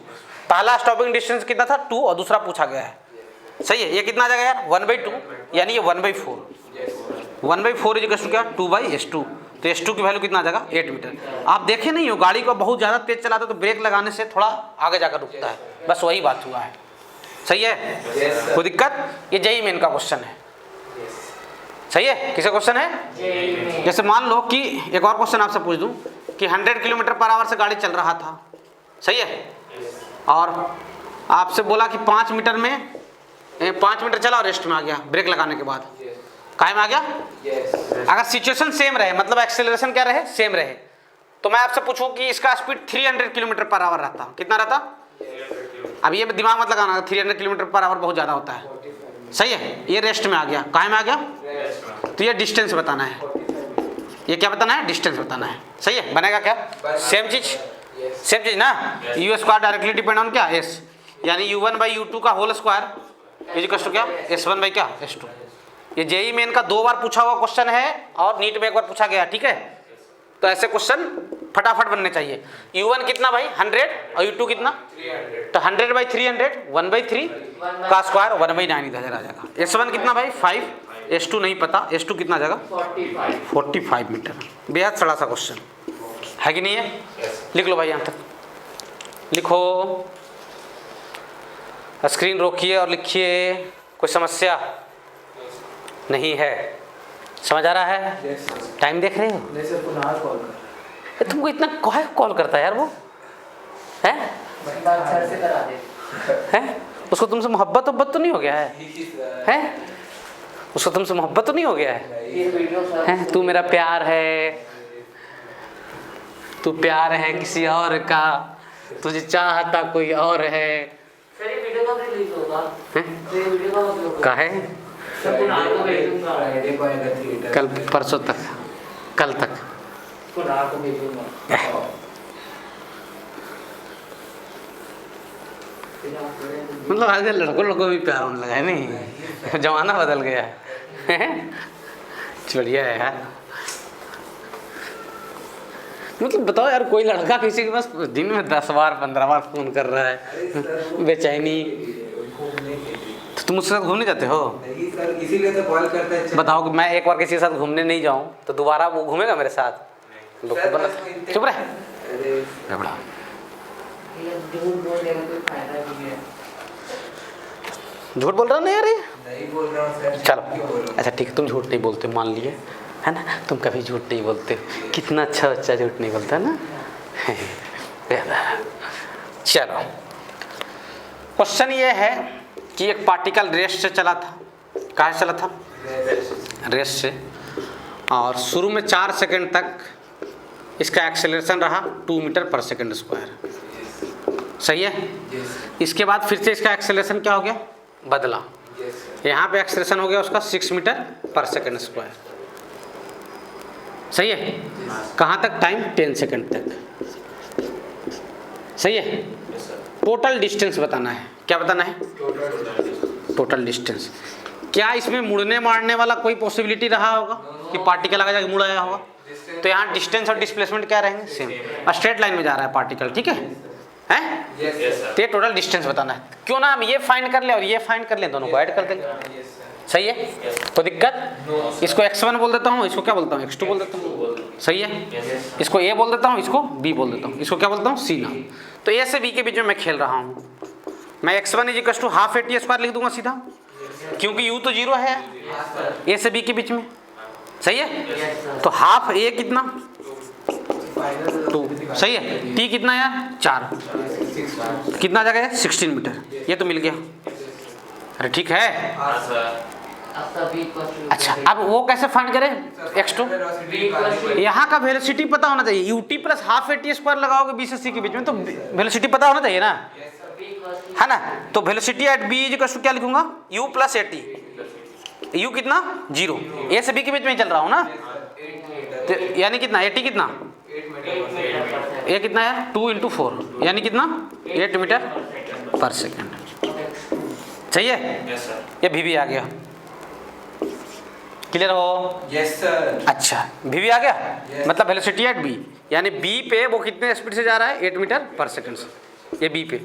पहला स्टॉपिंग डिस्टेंस कितना था 2 और दूसरा पूछा गया है। सही है, ये कितना आ जाएगा यार 1/2, यानी ये 1/4। 1/4 इज इक्वल टू क्या, 2/s2। तो s2 की वैल्यू कितना आ जाएगा 8 मीटर। आप देखे नहीं हो गाड़ी को बहुत ज़्यादा तेज चलाते तो ब्रेक लगाने से थोड़ा आगे जाकर रुकता है, बस वही बात हुआ है। सही है, कोई दिक्कत, ये जेईई मेन का क्वेश्चन है। सही है, किसे क्वेश्चन है, जैसे मान लो कि एक और क्वेश्चन आपसे पूछ दूं कि 100 किलोमीटर पर आवर से गाड़ी चल रहा था, सही है, और आपसे बोला कि 5 मीटर में 5 मीटर चला और रेस्ट में आ गया ब्रेक लगाने के बाद, काहे में आ गया। अगर सिचुएशन सेम रहे, मतलब एक्सेलरेशन क्या रहे, सेम रहे, तो मैं आपसे पूछूं कि इसका स्पीड 300 किलोमीटर पर आवर रहता, कितना रहता। अब ये दिमाग मत लगाना, 300 किलोमीटर पर आवर बहुत ज़्यादा होता है। सही है, ये रेस्ट में आ गया, काहे में आ गया, तो ये डिस्टेंस बताना है, ये क्या बताना है, डिस्टेंस बताना है। सही है, बनेगा क्या, सेम चीज ना, u square directly depend on क्या, s, यानी u1/u2 का whole square is equal to क्या, s1 क्या, s2। ये जेईई मेन का 2 बार पूछा हुआ क्वेश्चन है और नीट में 1 बार पूछा गया, ठीक है। तो ऐसे क्वेश्चन फटाफट बनने चाहिए। u1 कितना भाई 100 और u2 कितना 300, तो 100/300 1/3 का स्क्वायर 1/9 इधर आ जाएगा। s1 कितना भाई 5, s2 नहीं पता, s2 कितना आ जाएगा 45 मीटर। बेहद सड़ा सा क्वेश्चन है कि नहीं है, लिख लो भाई, यहाँ तक लिखो, स्क्रीन रोकिए और लिखिए। कोई समस्या नहीं है, समझ आ रहा है, टाइम देख रहे हो, तुमको इतना कौन कॉल करता है यार, वो है उसको तुमसे मोहब्बत तो नहीं हो गया है, उसको तुमसे मोहब्बत तो नहीं हो गया है? तू मेरा प्यार है, तू प्यार है किसी और का, तुझे चाहता कोई और है। काहे, कल परसों तक, कल तक मतलब आजकल लड़कों को भी प्यार होने लगा है, नहीं जमाना बदल गया है। बढ़िया है यार, मतलब बताओ यार, कोई लड़का किसी के पास दिन में 10 बार 15 बार फोन कर रहा है, बेचैनी, तो तुम उसके साथ घूमने जाते हो? नहीं सर, इसीलिए तो कॉल करते हैं। बताओ कि मैं एक बार किसी के साथ घूमने नहीं जाऊं तो दोबारा वो घूमेगा मेरे साथ? चुप रहे, झूठ बोल रहा नहीं यार, नहीं बोल रहा हूँ सर। चलो अच्छा ठीक है, तुम झूठ नहीं बोलते मान लिए, है ना, तुम कभी झूठ नहीं बोलते, कितना अच्छा बच्चा झूठ नहीं बोलता ना। चलो, क्वेश्चन ये है कि एक पार्टिकल रेस्ट से चला था, कहाँ से चला था, रेस्ट से, और शुरू में 4 सेकंड तक इसका एक्सेलरेशन रहा 2 मीटर पर सेकंड स्क्वायर, सही है। इसके बाद फिर से इसका एक्सेलरेशन क्या हो गया, बदला, यहाँ पे एक्सेलरेशन हो गया उसका 6 मीटर पर सेकंड स्क्वायर, सही है। कहाँ तक, टाइम 10 सेकंड तक, सही है। टोटल डिस्टेंस बताना है, क्या बताना है, टोटल डिस्टेंस। क्या इसमें मुड़ने मारने वाला कोई पॉसिबिलिटी रहा होगा कि पार्टिकल आगे जाके मुड़ आया होगा? तो यहाँ डिस्टेंस और डिस्प्लेसमेंट क्या रहेंगे, सेम, स्ट्रेट लाइन में जा रहा है पार्टिकल, ठीक है, हैं? तो ये टोटल डिस्टेंस बताना है। क्यों ना हम ये फाइंड कर ले और ये फाइंड कर ले, दोनों को ऐड कर देंगे, सही है। तो दिक्कत, इसको x1 बोल देता हूँ, इसको क्या बोलता हूँ, x2 बोल देता हूँ, सही है। इसको a बोल देता हूँ, इसको b बोल देता हूँ, इसको क्या बोलता हूँ, c नाम। तो a से b के बीच में मैं खेल रहा हूँ, मैं x1 = ½ AT² लिख दूंगा सीधा, क्योंकि u तो 0 है a से b के बीच में, सही है। तो ½ a कितना 2, सही है। t कितना यार 4, कितना जगह है 16 मीटर, ये तो मिल गया। अरे ठीक है, V equals to अच्छा, अब वो कैसे फाइंड करें x2? वेलोसिटी यहाँ का वेलोसिटी पता होना चाहिए, ut plus half at square लगाओगे b से c के बीच में तो वेलोसिटी पता होना चाहिए ना, V equals to है ना। तो velocity at b is equal to क्या लिखूंगा, u प्लस at। u कितना 0, a से b के बीच में ही चल रहा हूँ ना, तो यानी कितना 80 कितना 8 मीटर पर सेकंड। ये कितना है 2 × 4 यानी कितना 8 मीटर पर सेकेंड। सही है, ये भी आ गया, क्लियर हो? Yes sir. अच्छा भी आ गया, Yes. मतलब वेलोसिटी एट बी यानी बी पे वो कितने स्पीड से जा रहा है 8 मीटर पर सेकेंड से, ये बी पे,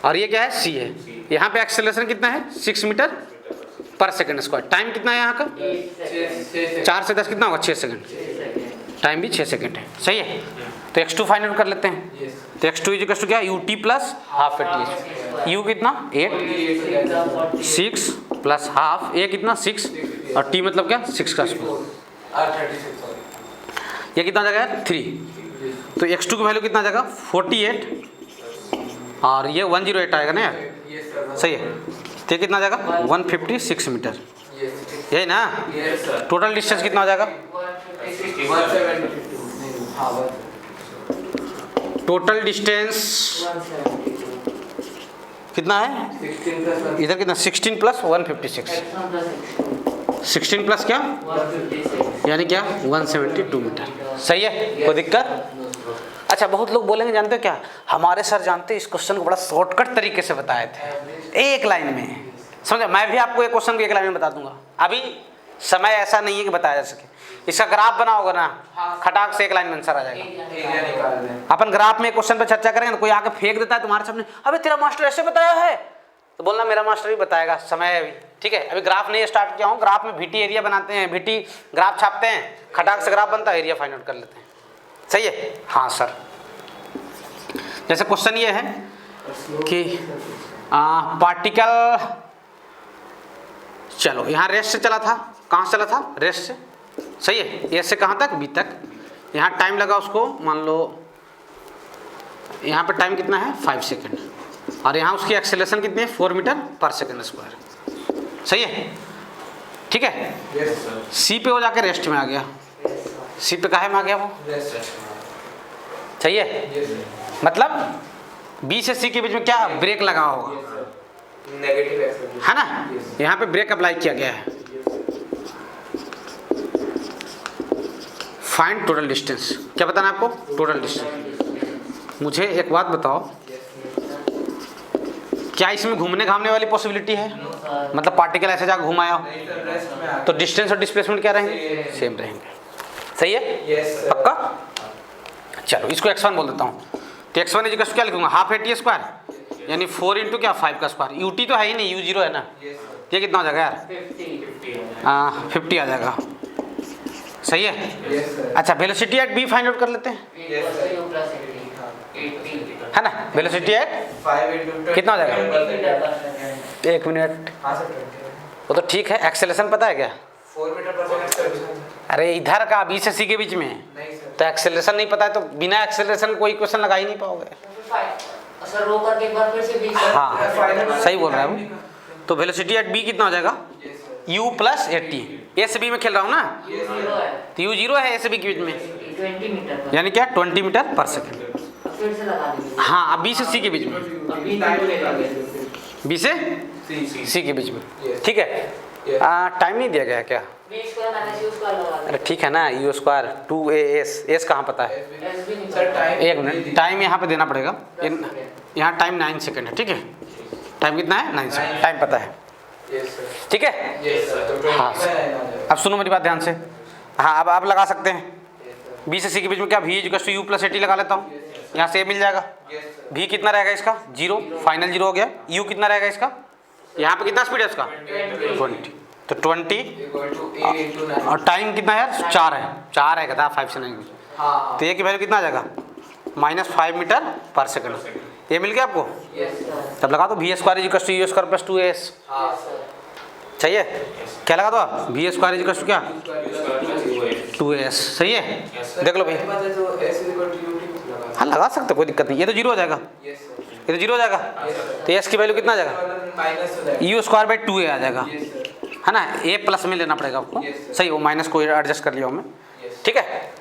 और ये क्या है सी है। यहाँ पे एक्सेलरेशन कितना है 6 मीटर पर सेकेंड स्क्वायर। टाइम कितना है यहाँ का 4 से 10 कितना होगा 6 सेकेंड, टाइम भी 6 सेकेंड है। सही है, तो x2 फाइंड आउट कर लेते हैं। तो x2 इज इक्वल टू क्या ut plus half at, u कितना 8 6 प्लस हाफ, a कितना 6 और t मतलब क्या 6 का स्क्वायर, ये कितना आ जाएगा 3। तो x2 की वैल्यू कितना आ जाएगा 48 और ये 108 आएगा ना यार, सही है। तो ये कितना आ जाएगा 156 मीटर, यही ना। टोटल डिस्टेंस कितना हो जाएगा, टोटल डिस्टेंस कितना है इधर कितना 16 प्लस 156, 16 प्लस क्या यानी क्या 172 मीटर। सही है, कोई दिक्कत? अच्छा, बहुत लोग बोलेंगे जानते हो क्या, हमारे सर जानते हैं इस क्वेश्चन को बड़ा शॉर्टकट तरीके से बताए थे, एक लाइन में समझे। मैं भी आपको एक क्वेश्चन को एक लाइन में बता दूंगा, अभी समय ऐसा नहीं है कि बताया जा सके। इसका ग्राफ बनाओगे ना, खटाक से एक लाइन में आंसर आ जाएगा। अपन ग्राफ में क्वेश्चन पे चर्चा करेंगे, कोई आके फेंक देता है तुम्हारे सामने, अबे तेरा मास्टर ऐसे बताया है, तो बोलना मेरा मास्टर भी बताएगा, समय है अभी। ठीक है, अभी ग्राफ नहीं स्टार्ट किया हूँ, ग्राफ में VT एरिया बनाते हैं, VT ग्राफ छापते हैं, खटाक से ग्राफ बनता है, एरिया फाइंड आउट कर लेते हैं। सही है, हाँ सर। जैसे क्वेश्चन ये है कि पार्टिकल, चलो यहाँ रेस्ट से चला था, कहाँ से चला था रेस्ट से, सही है, ए से कहाँ तक बी तक। यहाँ टाइम लगा उसको, मान लो यहाँ पे टाइम कितना है 5 सेकेंड, और यहाँ उसकी एक्सेलरेशन कितनी है 4 मीटर पर सेकेंड स्क्वायर। सही है, ठीक है। सी पे वो जाके रेस्ट में आ गया, सी पे काहे में आ गया वो, सही है, मतलब बी से सी के बीच में क्या ब्रेक लगा होगा, नेगेटिव है ना। यहाँ पे ब्रेक अप्लाई किया गया है। फाइंड टोटल डिस्टेंस, क्या बताना है आपको टोटल डिस्टेंस। मुझे एक बात बताओ, क्या इसमें घूमने घामने वाली पॉसिबिलिटी है, मतलब पार्टिकल ऐसे जाकर घुमाया हो तो डिस्टेंस और डिस्प्लेसमेंट क्या रहेंगे, सेम रहेंगे। सही है, पक्का। चलो इसको x1 बोल देता हूँ, तो x1 इज क्या लिखूंगा हाफ at स्क्वायर यानी 4 × क्या 5 का स्क्वायर। ut तो है ही नहीं, u0 है ना, ये कितना हो जाएगा यार 50 आ जाएगा। सही है, अच्छा velocity at b find out कर लेते हैं, है ना। वेलोसिटी एट कितना हो जाएगा 1 मिनट, वो तो ठीक है। एक्सेलरेशन पता है क्या 4 मीटर पर सेकंड। अरे इधर का बी से सी के बीच में, तो एक्सेलरेशन नहीं पता है तो बिना एक्सेलरेशन कोई क्वेश्चन लगा ही नहीं पाओगे। सर रो करके एक बार फिर से बीच हाँ सही बोल रहा है वो। तो वेलोसिटी एट बी कितना हो जाएगा u प्लस 80, ए से बी में खेल रहा हूँ ना, तो u 0 है ए से बी के बीच में, 20 मीटर यानी क्या 20 मीटर पर सेकेंड। फिर से लगा दीजिए। हाँ, अब बी से सी के बीच में, बी से सी के बीच में, ठीक है। टाइम नहीं दिया गया है क्या, b square minus u square लगा अरे ठीक है ना, u स्क्वायर 2as, एस कहाँ पता है, दीजिए। एक मिनट, टाइम यहाँ पे देना पड़ेगा, यहाँ टाइम 9 सेकेंड है, ठीक है। टाइम कितना है 9 सेकेंड, टाइम पता है, ठीक है। हाँ अब सुनो मेरी बात ध्यान से, हाँ अब आप लगा सकते हैं बी से सी के बीच में क्या v equal to u plus 80 लगा लेता हूँ, यहाँ से a मिल जाएगा। v कितना रहेगा इसका 0, फाइनल 0 हो गया। u कितना रहेगा इसका, यहाँ पे कितना स्पीड है इसका 20, तो 20 और टाइम कितना है यार 4 है, 4 है कहता 5 से 9 में, तो ये की वैल्यू कितना आ जाएगा -5 मीटर पर सेकेंड। ये मिल गया आपको, तब लगा दो v square equal to u square plus 2as। सही है, क्या लगा दो आप v स्क्वायर इक्वल टू क्या 2as। सही है, देख लो भाई, हाँ लगा सकते कोई दिक्कत नहीं। ये तो 0 हो जाएगा, ये तो 0 हो जाएगा, तो s की वैल्यू कितना आ जाएगा u स्क्वायर बाई 2a आ जाएगा। है ना, ए प्लस में लेना पड़ेगा आपको। Yes, sir. सही, वो माइनस को एडजस्ट कर लिया हूँ मैं। Yes. ठीक है,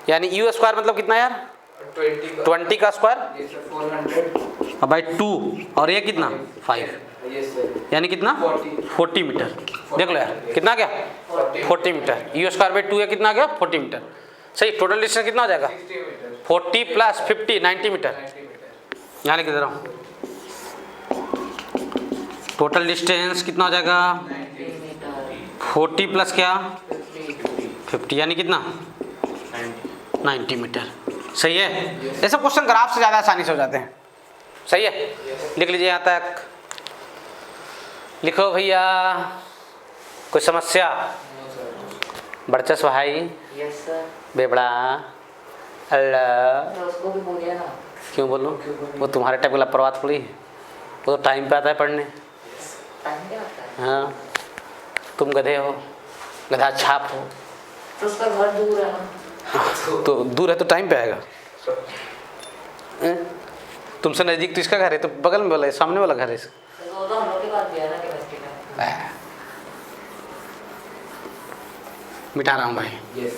यानी यू स्क्वायर मतलब कितना यार, 20 का स्क्वायर 400 बाई 2, और ये कितना 5, यस सर यानी कितना 40 मीटर। देख लो यार कितना गया 40 मीटर। यू स्क्वायर बाई 2 है, कितना गया 40 मीटर। सही, टोटल डिस्टेंस कितना हो जाएगा 60 मीटर 40 प्लस 50 90 मीटर। 90 मीटर यहाँ लिख दे रहा हूँ, टोटल डिस्टेंस कितना हो जाएगा 40 प्लस क्या 50, यानी कितना 90 मीटर। सही है, ये सब क्वेश्चन ग्राफ से ज़्यादा आसानी से हो जाते हैं। सही है, लिख लीजिए यहाँ तक। लिखो भैया, कोई समस्या? वर्चस्व भाई, यस सर। बेबड़ा, अल्लाह। तो उसको भी बोलिए ना। क्यों बोलूँ, वो तुम्हारे टाइप का लापरवाह थोड़ी है, वो तो टाइम पे आता है पढ़ने। टाइम क्या होता है? हाँ, तुम गधे हो, गधा छाप हो, तो उसका घर दूर है ना। तो दूर है तो टाइम पे आएगा। तुमसे नज़दीक तो इसका घर है, तो बगल में वाला है, सामने वाला घर है इसका। तो वो तो हम लोग के पास भी है ना केमिस्ट्री का। मिटा रहा हूँ भाई, यस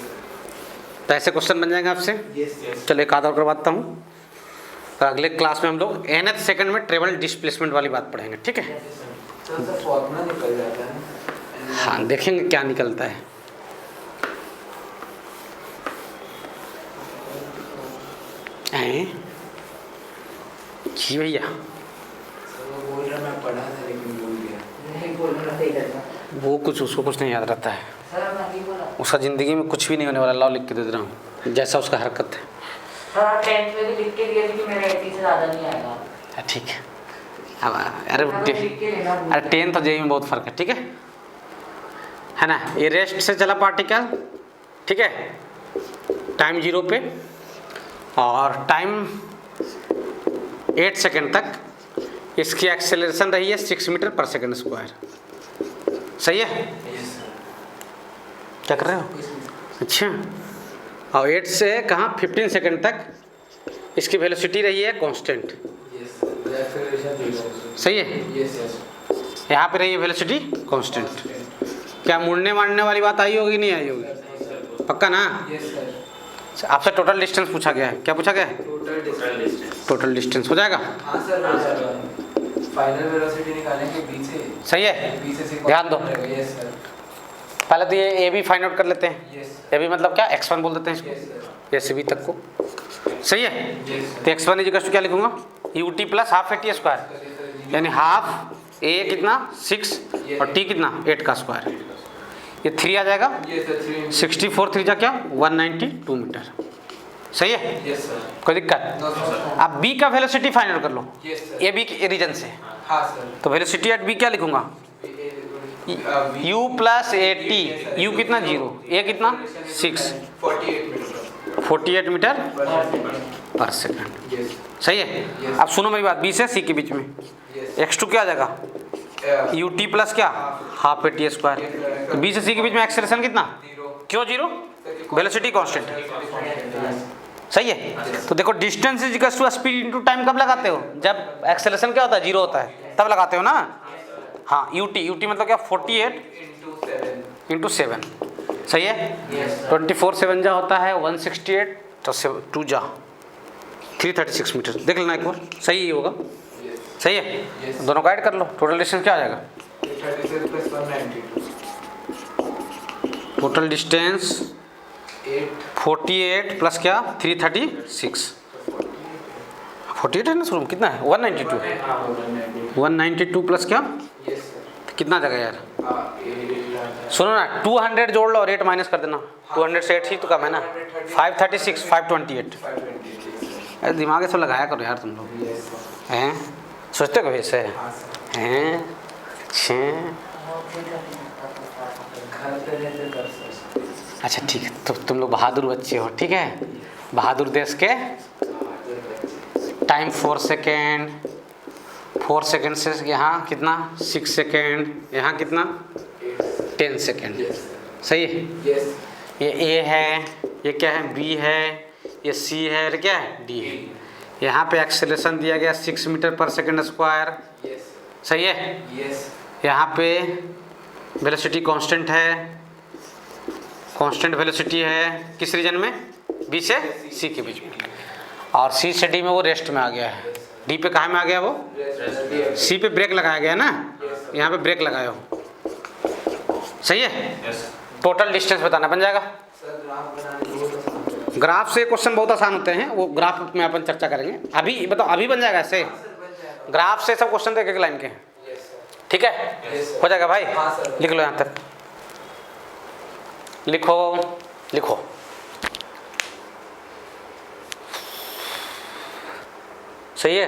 तो ऐसे क्वेश्चन बन जाएंगे आपसे। यस चलो एक आध और करवाता हूँ, तो अगले क्लास में हम लोग nth सेकंड में ट्रेवल डिस्प्लेसमेंट वाली बात पढ़ेंगे। ठीक है, तो सर फॉर्मूला निकल जाता है। हाँ देखेंगे क्या निकलता है। जी भैया, वो बोल रहा मैं पढ़ा था लेकिन भूल गया। नहीं बोल रहा था इधर का। वो कुछ उसको कुछ नहीं याद रहता है, सर मैं नहीं बोला। उसका ज़िंदगी में कुछ भी नहीं होने वाला। लाओ लिख के दे रहा हूँ, जैसा उसका हरकत है। सर 10th में भी लिख के दिया था कि मेरा 80 से ज़्यादा नहीं आएगा। ठीक है, अब अरे लिख के लेना भूल अरे 10th और जेई में बहुत फर्क है। ठीक है ना। ये रेस्ट से चला पार्टिकल, ठीक है, टाइम 0 पे, और टाइम 8 सेकेंड तक इसकी एक्सेलरेशन रही है 6 मीटर पर सेकेंड स्क्वायर। सही है, यस सर क्या कर रहे हो? अच्छा, और 8 से कहाँ 15 सेकेंड तक इसकी वेलोसिटी रही है कांस्टेंट। यस सर एक्सेलरेशन सही है, यस यस यहाँ पे रही है वेलोसिटी कांस्टेंट। क्या मुड़ने मारने वाली बात आई होगी नहीं आई होगी? पक्का ना? यस सर आपसे टोटल डिस्टेंस पूछा गया है, क्या पूछा गया है? टोटल डिस्टेंस टोटल डिस्टेंस हो जाएगा। हाँ सर हो जाएगा। फाइनल वेलोसिटी निकालेंगे बी से। सही है, बी से ध्यान दो। यस सर पहले तो ये ए बी फाइंड आउट कर लेते हैं। यस ए बी मतलब क्या, x1 बोल देते हैं यस इसको, सर ये से बी तक को। सही है, यस तो x1 इक्वल टू क्या लिखूंगा, you T plus half A T square, यानी हाफ ए कितना 6 और टी कितना 8 का स्क्वायर। ये 3 आ जाएगा, यस सर 3 64 3 जा क्या 192 मीटर। सही है, यस सर कोई दिक्कत? नो सर अब बी का वेलोसिटी फाइंड आउट कर लो, यस सर ए बी के रीजन से। हाँ सर तो वेलोसिटी एट बी क्या लिखूंगा, u plus A T, you कितना 0, ए कितना 6, 48 मीटर पर सेकंड। यस सही है। अब सुनो मेरी बात, बी से सी के बीच में यस x2 क्या आ जाएगा, यू टी प्लस क्या हाफ ए टी स्क्वायर। तो बी से सी के बीच में एक्सेलरेशन कितना, क्यों 0, वेलोसिटी कांस्टेंट। सही है, तो देखो distance is equal to speed into time कब लगाते हो, जब एक्सेलरेशन क्या होता है 0 होता है तब लगाते हो ना। हाँ, यू टी मतलब क्या 48 इंटू 7। सही है, 24 7 जा होता है 168, तो 2 जा 336 मीटर। देख लेना एक बार, सही ही होगा। सही है, दोनों का ऐड कर लो, टोटल डिस्टेंस क्या आ जाएगा, 36 + 192 टोटल डिस्टेंस 8 48 प्लस क्या 336, 48 है ना शुरू में, कितना है 192, 192 प्लस क्या यस सर कितना आ जाएगा यार, 8 सुनो ना 200 जोड़ लो और 8 माइनस कर देना, 200 से 8 ही तो कम है ना, 536 528। 528 अरे दिमाग से लगाया करो यार तुम लोग, यस हैं सोचते कभी ऐसे हाँ सर हैं। अच्छा घर पे रहते कर सर अच्छा ठीक है, तो तुम लोग बहादुर बच्चे हो। ठीक है, बहादुर देश के टाइम 4 सेकेंड, 4 सेकेंड से यहाँ कितना 6 सेकेंड, यहाँ कितना 10 सेकेंड। यस सही है, यस ये ए है, ये क्या है बी है, ये सी है, और क्या है डी है। यहाँ पे एक्सेलरेशन दिया गया 6 मीटर पर सेकेंड स्क्वायर। यस सही है, यस यहाँ पे वेलोसिटी कांस्टेंट है, कांस्टेंट वेलोसिटी है किस रीजन में, बी से सी के बीच में, और सी से डी में वो रेस्ट में आ गया है, डी पे कहाँ में आ गया वो, सी पे ब्रेक लगाया गया ना, यहाँ पे ब्रेक लगाए हो, सही है। टोटल डिस्टेंस बताना बन जाएगा। ग्राफ से क्वेश्चन बहुत आसान होते हैं, वो ग्राफ में अपन चर्चा करेंगे। अभी बताओ, अभी बन जाएगा ऐसे, ग्राफ से सब क्वेश्चन तो एक एक लाइन के हैं, ठीक है, हो जाएगा भाई। लिख लो यहाँ तक, लिखो लिखो। सही है।